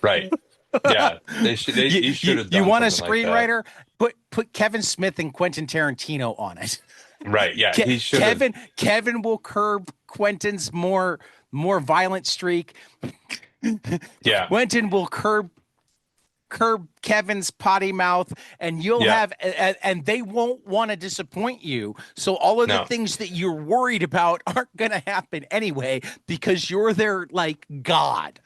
Right. Yeah. He should have You done want a something like that. screenwriter? Put Kevin Smith and Quentin Tarantino on it. Right. Yeah. He should have. Kevin will curb Quentin's more violent streak. Yeah. Quentin will curb Kevin's potty mouth, and you'll Yeah. have and they won't want to disappoint you. So all of the No. things that you're worried about aren't going to happen anyway because you're their like God.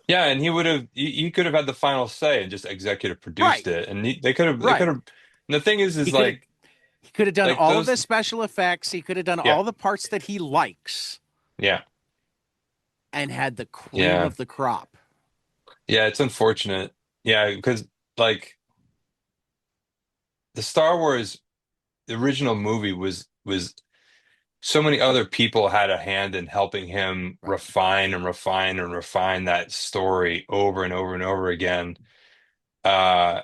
Yeah, and he could have had the final say and just executive produced Right. it. And they could Right. have, and the thing is He could have he could have done like all of those, the special effects. He could have done yeah, all the parts that he likes yeah, and had the cream yeah, of the crop. yeah, it's unfortunate. Yeah, because like the Star Wars, the original movie was so many other people had a hand in helping him Right. refine and refine and refine that story over and over and over again. Uh,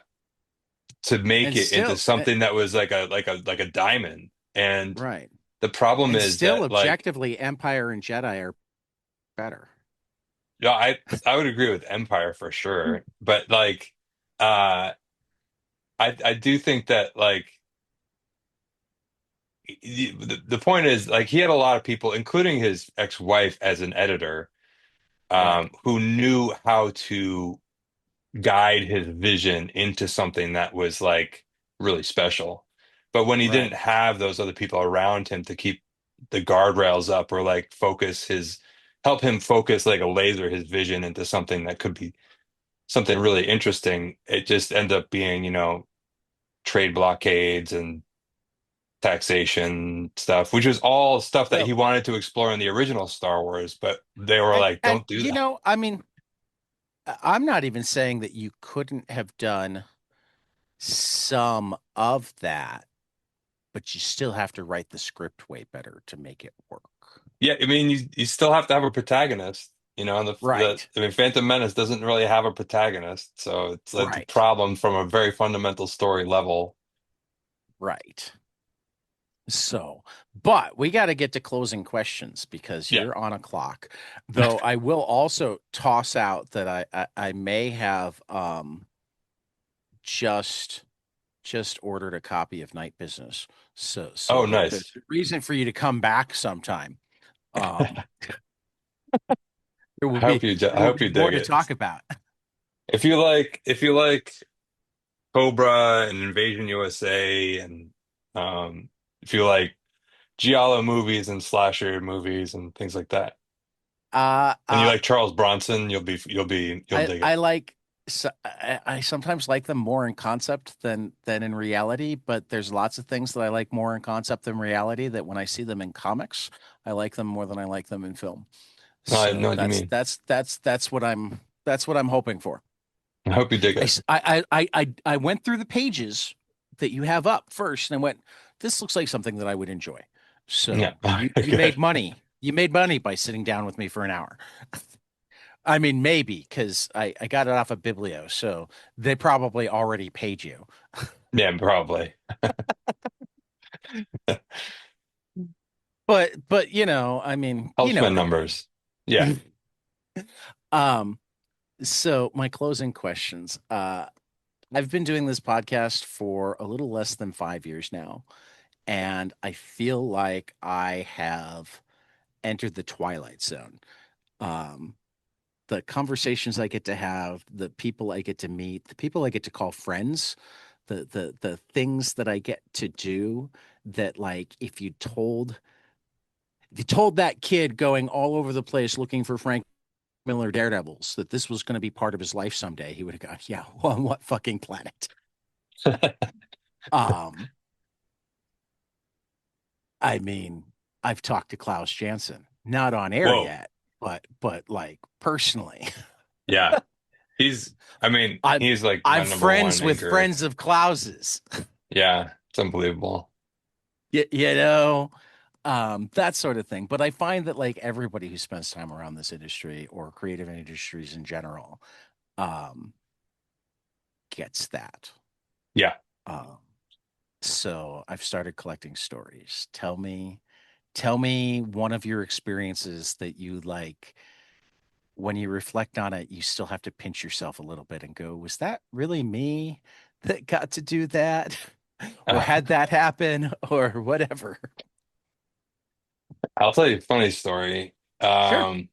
to make And it into still something that was like a diamond. And right. the problem And is still that like objectively Empire and Jedi are better. yeah, I would agree with Empire for sure. But like uh I do think that like the point is like he had a lot of people, including his ex-wife as an editor, Right. who knew how to guide his vision into something that was like really special. But when he didn't Right. have those other people around him to keep the guardrails up or like help him focus like a laser his vision into something that could be something really interesting, it just ended up being, trade blockades and taxation stuff, which was all stuff that he Well, wanted to explore in the original Star Wars, but they were like, and don't do that. I mean, I'm not even saying that you couldn't have done some of that, but you still have to write the script way better to make it work. Yeah, I mean, you still have to have a protagonist, and Right. I mean, Phantom Menace doesn't really have a protagonist, so it's like the Right. problem from a very fundamental story level. Right. So, but we got to get to closing questions because Yeah. you're on a clock. Though I will also toss out that I may have just ordered a copy of Night Business. So Oh, that there's nice. a reason for you to come back sometime. Um, there will be I hope you more dig to it. talk about. If you like Cobra and Invasion USA and um if you like giallo movies and slasher movies and things like that. Uh, And you uh, like Charles Bronson, you'll dig I it. like I sometimes like them more in concept than in reality, but there's lots of things that I like more in concept than reality that when I see them in comics, I like them more than I like them in film. I know So what you mean. that's what I'm hoping for. I hope you dig it. I went through the pages that you have up first and I went, this looks like something that I would enjoy. Yeah. So you Okay. made money. You made money by sitting down with me for an hour. I mean, maybe because I got it off of Biblio, so they probably already paid you. Yeah, probably. But I mean, you Helps know my what I mean. numbers. Yeah. Um, so my closing questions. I've been doing this podcast for a little less than 5 years now, and I feel like I have entered the twilight zone. Um, the conversations I get to have, the people I get to meet, the people I get to call friends, the things that I get to do that like if you told that kid going all over the place looking for Frank Miller Daredevils that this was going to be part of his life someday, he would have gone, yeah, well, on what fucking planet? Um, I mean, I've talked to Klaus Janson, not on air Whoa. yet, but like personally. Yeah. He's, I mean, I'm he's like my I'm number one friends with inker. friends of Klaus's. Yeah. It's unbelievable. You know, that sort of thing. But I find that like everybody who spends time around this industry or creative industries in general, um, gets that. Yeah. Um, so I've started collecting stories. Tell me one of your experiences that you like when you reflect on it, you still have to pinch yourself a little bit and go, was that really me that got to do that? Or had that happen or whatever? I'll tell you a funny story. Sure. Um,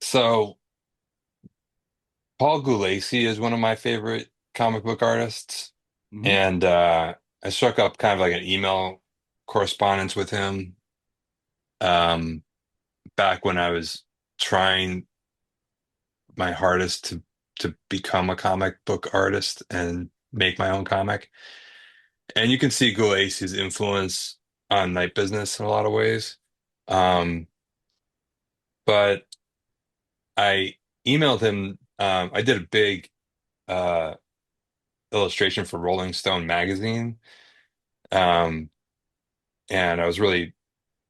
so Paul Gulacy is one of my favorite comic book artists. Hmm. And I struck up kind of like an email correspondence with him um, back when I was trying my hardest to become a comic book artist and make my own comic. And you can see Gulacy's influence on Night Business in a lot of ways. Um, but I emailed him. I did a big uh, illustration for Rolling Stone magazine, um, and I was really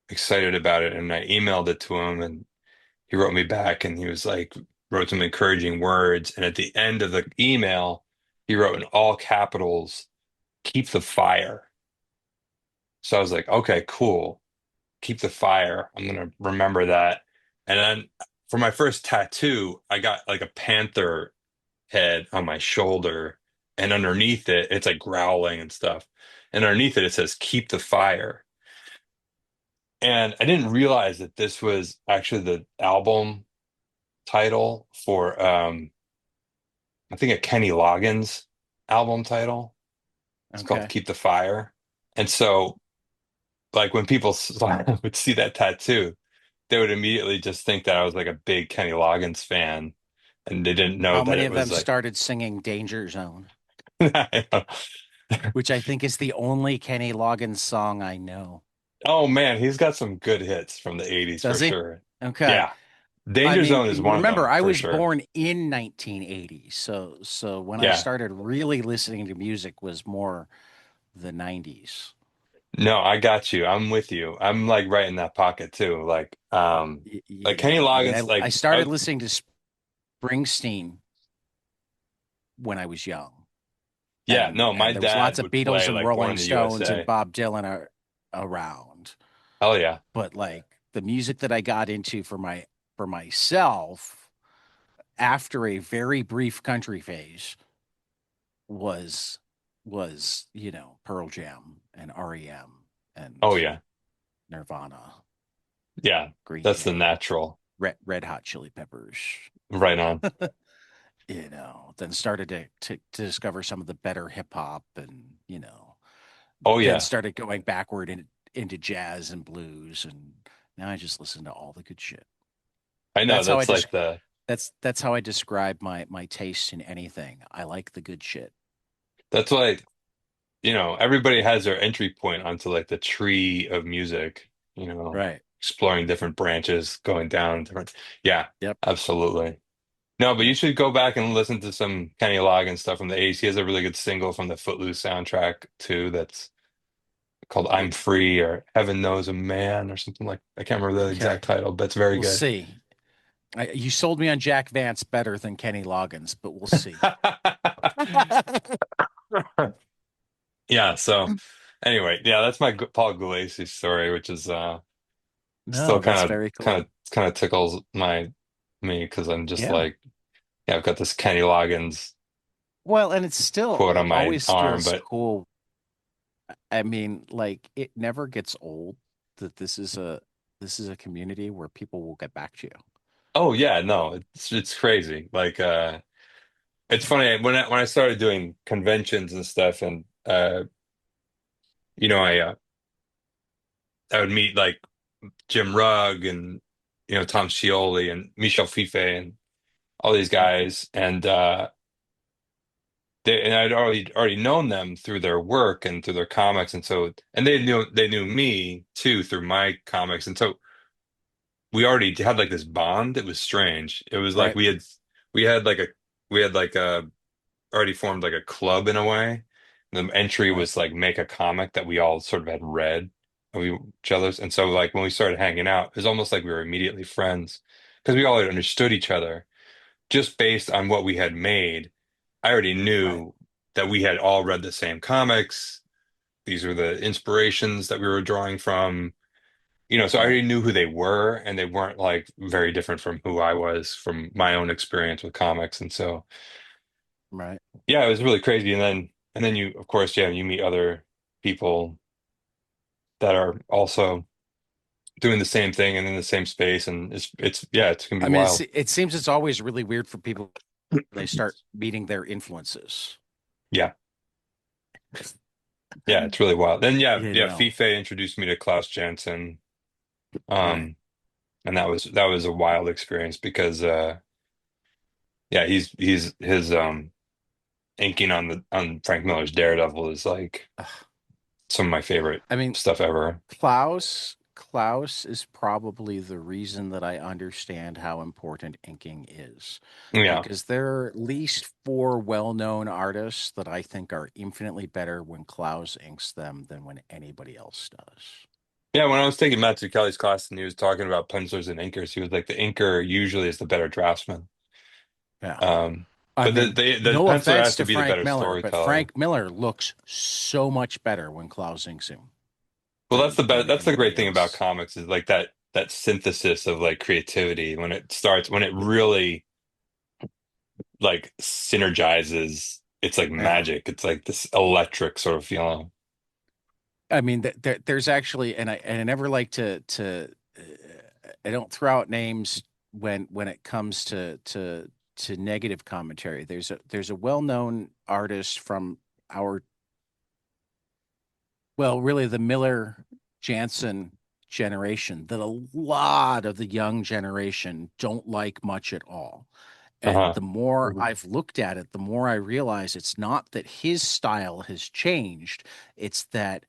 excited about it. And I emailed it to him, and he wrote me back, and he was like, wrote some encouraging words. And at the end of the email, he wrote in all capitals, "Keep the fire." So I was like, okay, cool. Keep the fire. I'm gonna remember that. And then for my first tattoo, I got like a panther head on my shoulder, and underneath it, it's like growling and stuff. And underneath it, it says "Keep the fire." And I didn't realize that this was actually the album title for I think a Kenny Loggins album title. It's called Okay. "Keep the Fire." And so, like when people would see that tattoo, they would immediately just think that I was like a big Kenny Loggins fan, and they didn't know How that many it of was them like. started singing Danger Zone, I don't- which I think is the only Kenny Loggins song I know? Oh man, he's got some good hits from the 80s for Does he? sure. Okay. Yeah. I Danger mean, Zone is one of remember, them I for was sure. born in 1980, so when I Yeah. started really listening to music was more the 90s. No, I got you. I'm with you. I'm like right in that pocket too. Like Kenny I mean, Loggins, I started listening to Springsteen when I was young, yeah, no, my and there was lots dad of would Beatles play and like Born Rolling in the Stones and USA. Bob Dylan are around, Hell yeah. but like the music that I got into for myself after a very brief country phase was Pearl Jam and REM Oh and yeah. Nirvana, Yeah. Green That's the Day, natural. Red Hot Chili Peppers. Right on. Then started to discover some of the better hip hop and, Oh then yeah. started going backward into jazz and blues. And now I just listen to all the good shit. I know. That's how I That's just, like the that's how I describe my taste in anything. I like the good shit. that's why, everybody has their entry point onto like the tree of music, Right. exploring different branches, going down different. Yeah, Yep. absolutely. No, but you Yep. should go back and listen to some Kenny Loggins stuff from the 80s. He has a really good single from the Footloose soundtrack too that's called "I'm Free" or "Heaven Knows a Man" or something like I can't remember the Okay. exact title, but it's very We'll good. see. You sold me on Jack Vance better than Kenny Loggins, but we'll see. Yeah, so anyway, yeah, that's my Paul Gulacy story, which is still No, that's kind of very kind cool. of kind of tickles me because I'm just Yeah. like, yeah, I've got this Kenny Loggins Well, and quote on it my always arm, feels but cool. I mean, like it never gets old that this is a this is a community where people will get back to you. Oh yeah, no, it's crazy. Like it's funny when I started doing conventions and stuff, and you know, I would meet like Jim Rugg and Tom Scioli and Michel Fife and all these Mhm. guys, and I'd already known them through their work and through their comics, and so and they knew me too through my comics, and so we already had like this bond. It was strange. It was like Right, we had like a we had like a already formed like a club in a way. The entry right, was like make a comic that we all sort of had read of each other's. And so like when we started hanging out, it was almost like we were immediately friends because we all had understood each other just based on what we had made. I already right, knew that we had all read the same comics. These were the inspirations that we were drawing from. So I right, already knew who they were, and they weren't like very different from who I was from my own experience with comics. And so right. yeah, it was really crazy. And then you, of course, yeah, you meet other people that are also doing the same thing and in the same space, and it's yeah, it's gonna be I mean, wild. it seems it's always really weird for people when they start meeting their influences. Yeah, yeah, it's really wild. Then yeah, You yeah, know, FIFA introduced me to Klaus Janson, right. um, and that was a wild experience because yeah, he's his inking on Frank Miller's Daredevil is like Ugh. some of my favorite I mean, stuff ever. Klaus is probably the reason that I understand how important inking is, Yeah. because there are at least four well-known artists that I think are infinitely better when Klaus inks them than when anybody else does. Yeah, when I was taking Matt Kelly's class and he was talking about pencilers and inkers, he was like the inker usually is the better draftsman. Yeah. Um, I but the, mean, the the no penciler offense has to to be the Frank better Miller, but storyteller. Frank Miller looks so much better when Klaus inks him Well, that's the best. than That's the great anybody thing about else. comics is like that synthesis of like creativity when it really like synergizes. It's like Yeah. magic. It's like this electric sort of feeling. I mean, there's actually, and I never like I don't throw out names when it comes to negative commentary. There's a well-known artist from our, well, really the Miller Jansen generation that a lot of the young generation don't like much at all. And Uh-huh. the more I've looked at it, the more I realize it's not that his style has changed, it's that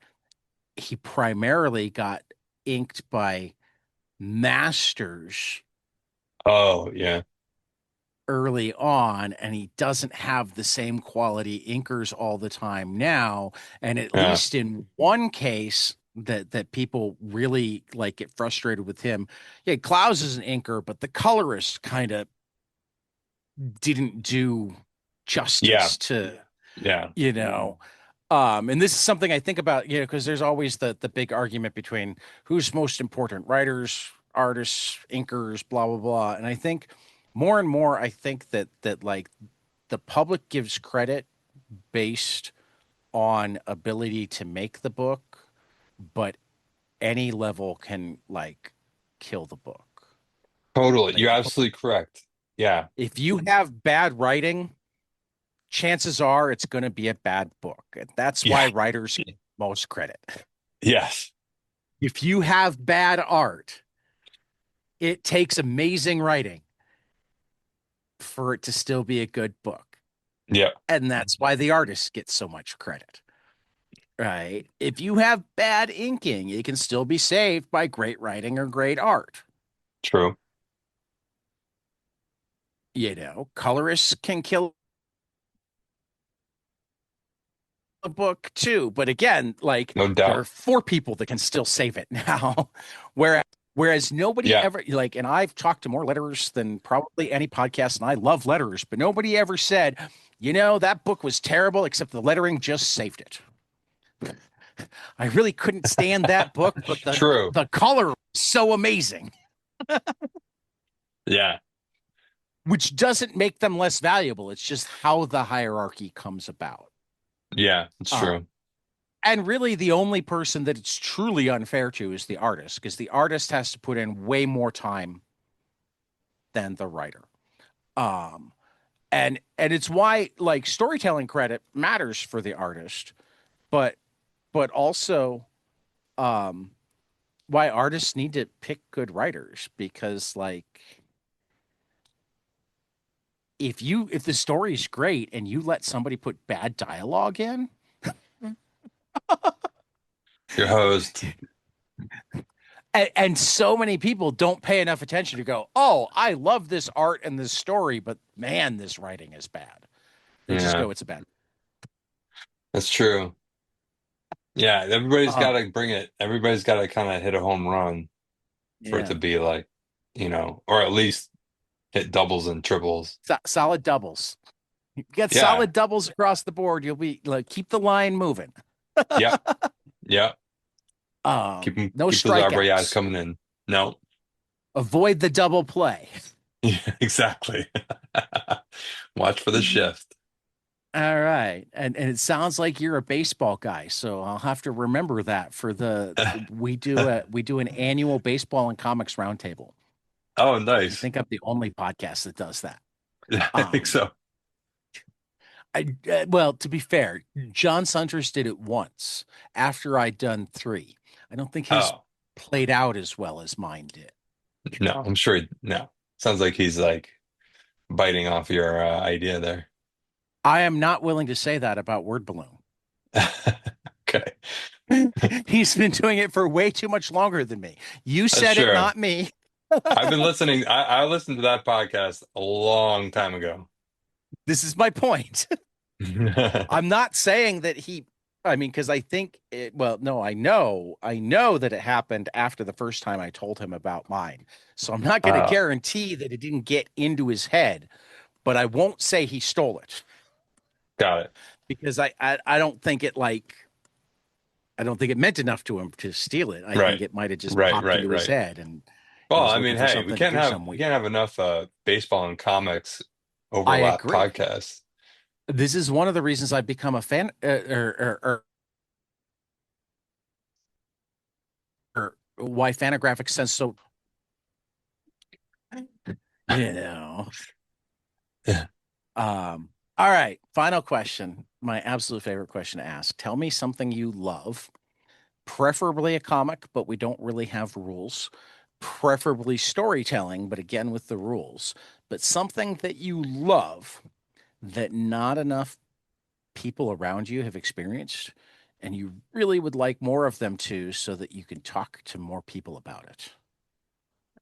he primarily got inked by masters Oh, yeah. early on, and he doesn't have the same quality inkers all the time now. And at Yeah. least in one case that people really like get frustrated with him. Yeah, Klaus is an inker, but the colorist kind of didn't do Yeah. justice to, Yeah. you know. And this is something I think about, because there's always the big argument between who's most important, writers, artists, inkers, blah blah blah. And I think more and more, I think that like the public gives credit based on ability to make the book, but any level can like kill the book. Totally. You're Like absolutely correct. Yeah. if you have bad writing, chances are it's going to be a bad book. And that's Yeah. why writers get most credit. Yes. If you have bad art, it takes amazing writing for it to still be a good book. Yeah. And that's why the artists get so much credit, right? If you have bad inking, it can still be saved by great writing or great art. True. Colorists can kill a book too. But again, like No there are doubt. four people that can still save it now. Whereas nobody Yeah. ever like, and I've talked to more letterers than probably any podcast, and I love letterers, but nobody ever said, that book was terrible, except the lettering just saved it. I really couldn't stand that book, but the True. the color was so amazing, Yeah. which doesn't make them less valuable. It's just how the hierarchy comes about. Yeah. It's Uh, true. And really, the only person that it's truly unfair to is the artist, because the artist has to put in way more time than the writer. Um, and it's why like storytelling credit matters for the artist, but also um, why artists need to pick good writers because like if the story's great and you let somebody put bad dialogue in, Your host. and so many people don't pay enough attention to go, oh, I love this art and this story, but man, this writing is bad. They just Yeah, go, it's a bad. that's true. Yeah, everybody's got Um, to bring it. Everybody's got to kind of hit a home run for it to yeah, be like, or at least hit doubles and triples. solid doubles. You get Yeah. solid doubles across the board. You'll be like, keep the line moving. Yep. Yep. Keep 'em- No keep those RBIs strikeouts. coming in. No. Avoid the double play. Yeah, exactly. Watch for the shift. All right. And it sounds like you're a baseball guy, so I'll have to remember that for we do an annual baseball and comics roundtable. Oh, I nice. think I'm the only podcast that does that. I think Um so. well, to be fair, John Suntress did it once after I'd done 3. I don't think his Oh, played out as well as mine did. no, I'm sure. No. Sounds like he's like biting off your idea there. I am not willing to say that about Word Balloon. Okay. He's been doing it for way too much longer than me. You That's said it, true. not me. I've been listening. I listened to that podcast a long time ago. This is my point. I'm not saying that I mean, because I think well, no, I know that it happened after the first time I told him about mine. So I'm not going to Uh, guarantee that it didn't get into his head, but I won't say he stole it got it. because I don't think it like, I don't think it meant enough to him to steal it. I think Right. it might have just Right, popped right, into his right. head and he Well, was I looking mean, for hey, we something to can't do have some we week. can't have enough baseball and comics I overlap agree. podcasts. This is one of the reasons I've become a fan or why Fantagraphics sends so you know. Yeah. All right, final question. My absolute favorite question to ask. Tell me something you love, preferably a comic, but we don't really have rules. Preferably storytelling, but again with the rules. But something that you love that not enough people around you have experienced, and you really would like more of them too, so that you can talk to more people about it.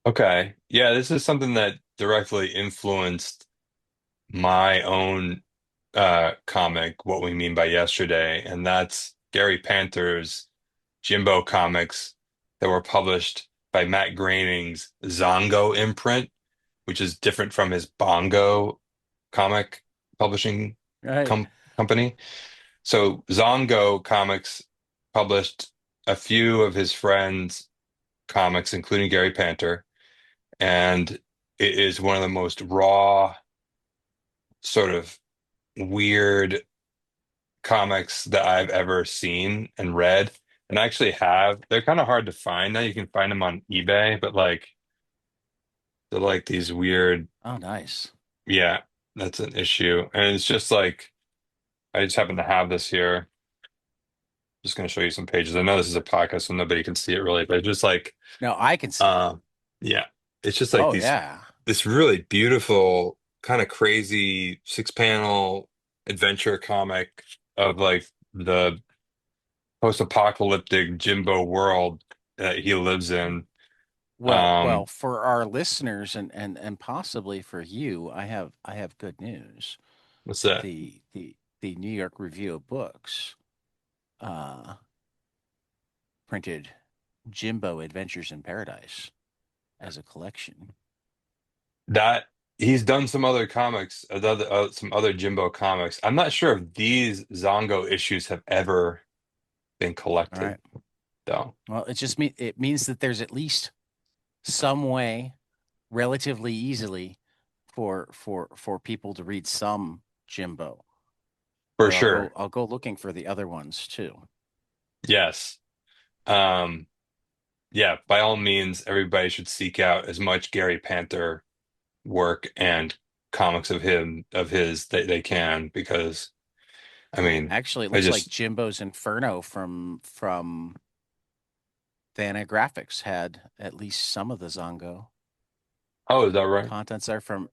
Okay. Yeah, this is something that directly influenced my own comic, What We Mean by Yesterday, and that's Gary Panther's Jimbo comics that were published by Matt Groening's Zongo imprint, which is different from his Bongo comic publishing Right. company. So Zongo Comics published a few of his friends' comics, including Gary Panther, and it is one of the most raw, sort of weird comics that I've ever seen and read. And I actually have, they're kind of hard to find now. You can find them on eBay, but like they're like these weird, Oh, nice. yeah, that's an issue. And it's just like I just happen to have this here. Just going to show you some pages. I know this is a podcast, so nobody can see it really, but it's just like, No, I can see it. uh, yeah, it's just like Oh, these, yeah. this really beautiful, kind of crazy 6 panel adventure comic of like the post-apocalyptic Jimbo world that he lives in. Well, Um, for our listeners and possibly for you, I have good news. what's that? The New York Review of Books uh printed Jimbo Adventures in Paradise as a collection. That he's done some other comics, some other Jimbo comics. I'm not sure if these Zongo issues have ever been All collected, right. though. Well, it means that there's at least some way relatively easily for people to read some Jimbo. For But sure. I'll go looking for the other ones too. Yes. Um, yeah, by all means, everybody should seek out as much Gary Panther work and comics of his that they can because I mean, Actually, it I looks like just Jimbo's Inferno from Fantagraphics had at least some of the Zongo. oh, is that right? Contents are from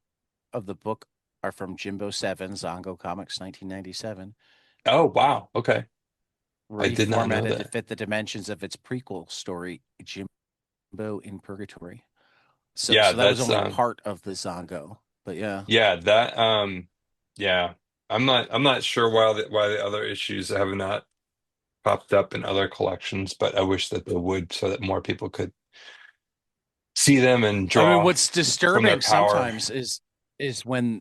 of the book are from Jimbo 7, Zongo Comics 1997, Oh, wow. Okay. I did not know reformatted to that. fit the dimensions of its prequel story, Jimbo in Purgatory. So Yeah, so that was that's only part of the Zongo. But yeah. yeah, that yeah. I'm not sure why the other issues have not popped up in other collections, but I wish that they would so that more people could see them and I mean, draw what's from their disturbing power. sometimes is when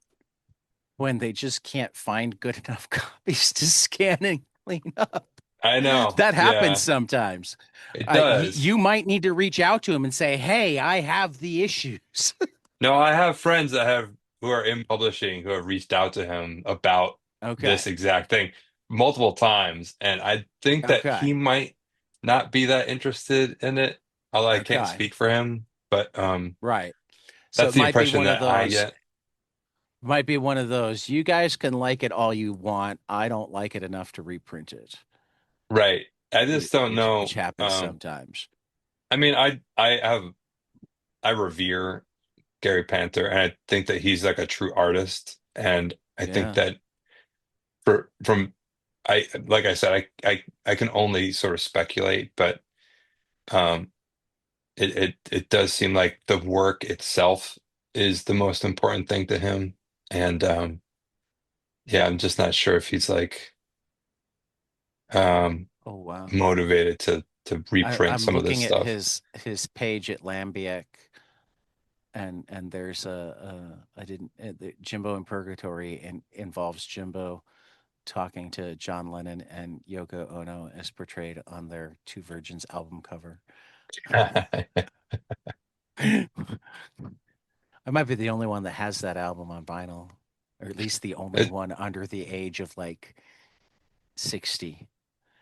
they just can't find good enough copies to scan and clean up. I know. That happens Yeah, sometimes. it does. You might need to reach out to him and say, "Hey, I have the issues." No, I have friends that have who are in publishing who have reached out to him about this Okay. exact thing multiple times, and I think that he Okay. might not be that interested in it. Although I can't Okay. speak for him, but Right. So that's it the impression that I get. might be one of those. You guys can like it all you want. I don't like it enough to reprint it, Right. I just don't which know. happens sometimes. I mean, I revere Gary Panther, and I think that he's like a true artist, and I think Yeah. that from I like I said, I can only sort of speculate, but um, it does seem like the work itself is the most important thing to him, and yeah, I'm just not sure if he's like um Oh wow. motivated to reprint I'm some of this looking at stuff. his page at Lambiek, and there's I didn't the Jimbo in Purgatory and involves Jimbo talking to John Lennon and Yoko Ono as portrayed on their Two Virgins album cover. I might be the only one that has that album on vinyl, or at least the only It, one under the age of like 60.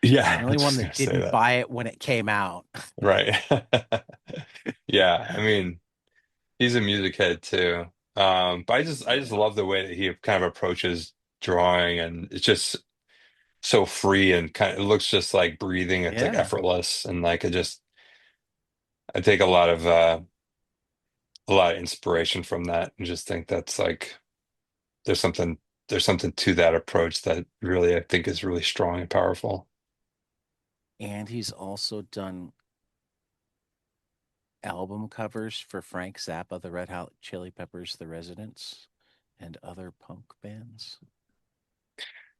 The yeah, I only was one just gonna that say didn't that. buy it when it came out. Right. Yeah, I mean, he's a music head too. But I just Yeah. love the way that he kind of approaches drawing, and it's just so free and kind of it looks just like breathing. It's like Yeah. effortless, and like it just I take a lot of inspiration from that, and just think that's like there's something there's something to that approach that really I think is really strong and powerful. And he's also done album covers for Frank Zappa, the Red Hot Chili Peppers, The Residents, and other punk bands.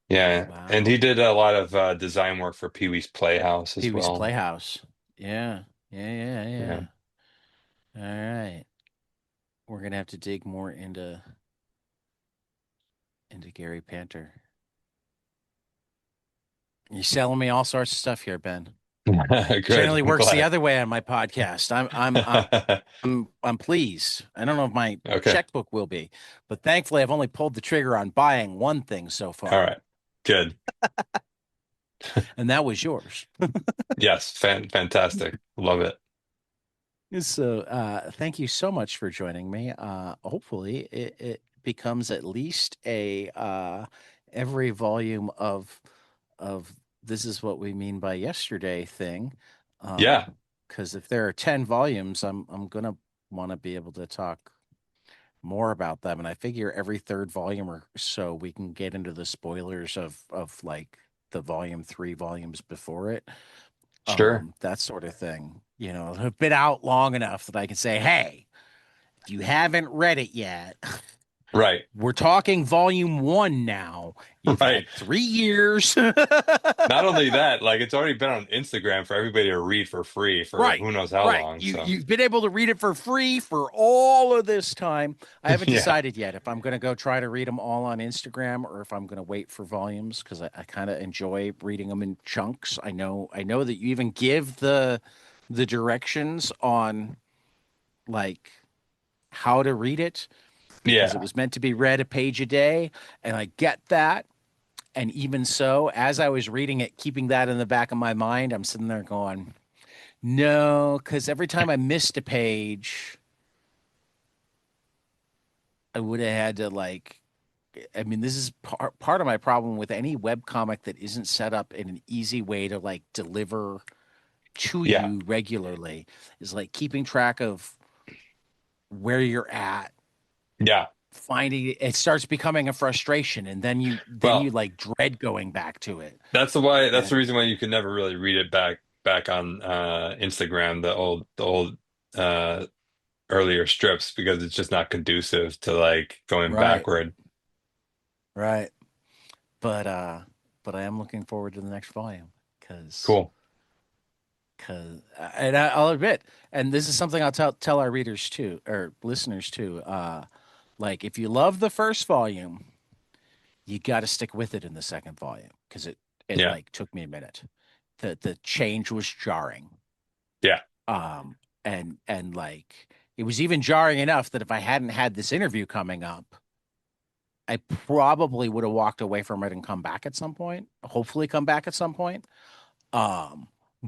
Yeah, and he Wow. did a lot of design work for Pee-wee's Playhouse as Pee Wee's well. Playhouse. Yeah. Yeah. Yeah. Yeah. Yeah. All right. We're going to have to dig more into Gary Panter. You're selling me all sorts of stuff here, Ben. Good. Generally I'm works the glad. other way on my podcast. I'm pleased. I don't know if my Okay. checkbook will be, but thankfully I've only pulled the trigger on buying one thing so All far, right. Good. and that was yours. Yes. Fantastic. Love it. So, thank you so much for joining me. Hopefully, it becomes at least a every volume of this is what we mean by yesterday thing. Yeah. Because if there are 10 volumes, I'm gonna want to be able to talk more about them, and I figure every third volume or so we can get into the spoilers of like the volume three volumes before it, Sure. that sort of thing. You know, have been out long enough that I can say, hey, if you haven't read it yet, Right. we're talking volume one now. You've Right. had 3 years. Not only that, like it's already been on Instagram for everybody to read for free for Right. who knows how Right. long. So You've been able to read it for free for all of this time. I haven't yeah. decided yet if I'm going to go try to read them all on Instagram or if I'm going to wait for volumes because I kind of enjoy reading them in chunks. I know that you even give the directions on like how to read it because it Yeah. was meant to be read a page a day, and I get that. And even so, as I was reading it, keeping that in the back of my mind, I'm sitting there going, no, because every time I missed a page, I would have had to like, I mean, this is part of my problem with any web comic that isn't set up in an easy way to like deliver to Yeah. you regularly is like keeping track of where you're at, Yeah. finding it starts becoming a frustration, and then you Well, like dread going back to it. that's the And reason why you can never really read it back on Instagram, the old uh earlier strips, because it's just not conducive to like going right, backward. right. But I am looking forward to the next volume because Cool. and I'll admit, and this is something I'll tell our readers too, or listeners too. Like if you love the first volume, you got to stick with it in the second volume because it Yeah. like took me a minute. The change was jarring. Yeah. Um, and like it was even jarring enough that if I hadn't had this interview coming up, I probably would have walked away from it and come back at some point. Hopefully, come back at some point. Um,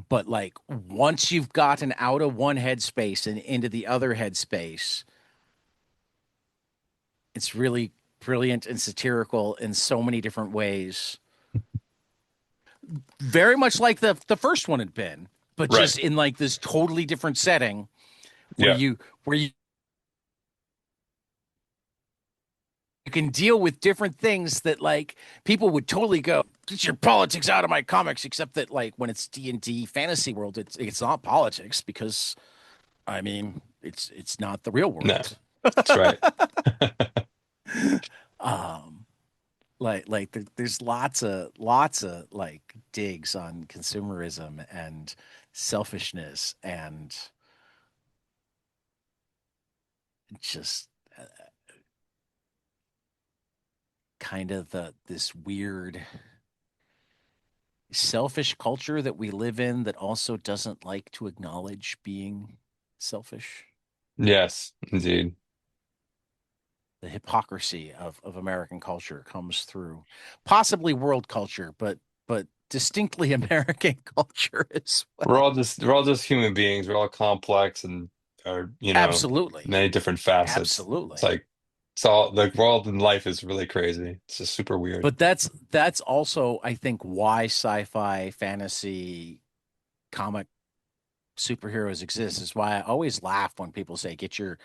but like once you've gotten out of one headspace and into the other headspace, it's really brilliant and satirical in so many different ways. Very much like the first one had been, but Right. just in like this totally different setting where Yeah. you can deal with different things that like people would totally go get your politics out of my comics, except that like when it's D&D fantasy world, it's not politics because I mean it's not the real No, world. that's right. um there's lots of like digs on consumerism and selfishness and just kind of this weird selfish culture that we live in that also doesn't like to acknowledge being selfish. Yes, indeed. The hypocrisy of American culture comes through, possibly world culture, but distinctly American culture as well. We're all just human beings. We're all complex and are, Absolutely, many different facets. It's absolutely. like it's all the world in life is really crazy. It's just super weird. But that's also, I think, why sci-fi, fantasy, comic superheroes exist. Is why I always laugh when people say, get your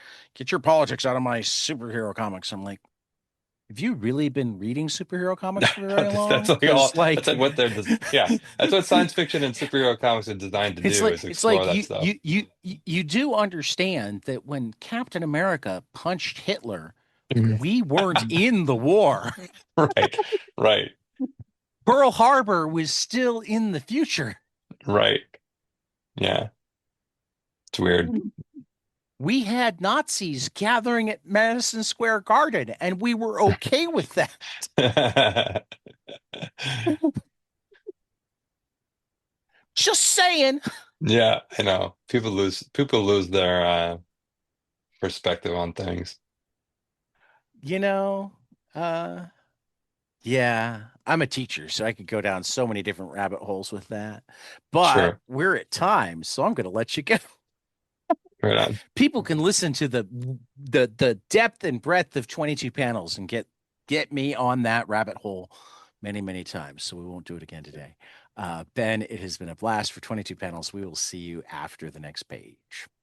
politics out of my superhero comics." I'm like, have you really been reading superhero comics for very That's long? like all. Because That's like like what they're. Yeah, that's what science fiction and superhero comics are designed to it's do, like is it's explore like that you stuff. you you you do understand that when Captain America punched Hitler, we weren't in the war. Right, right, Pearl Harbor was still in the future. right. Yeah, it's weird. We had Nazis gathering at Madison Square Garden, and we were okay with that. Just saying. Yeah, I know. People lose their perspective on things. You know, uh, yeah, I'm a teacher, so I could go down so many different rabbit holes with that. But Sure. we're at time, so I'm going to let you go. Right on. People can listen to the depth and breadth of 22 panels and get me on that rabbit hole many times. So we won't do it again today. Ben, it has been a blast for 22 panels. We will see you after the next page.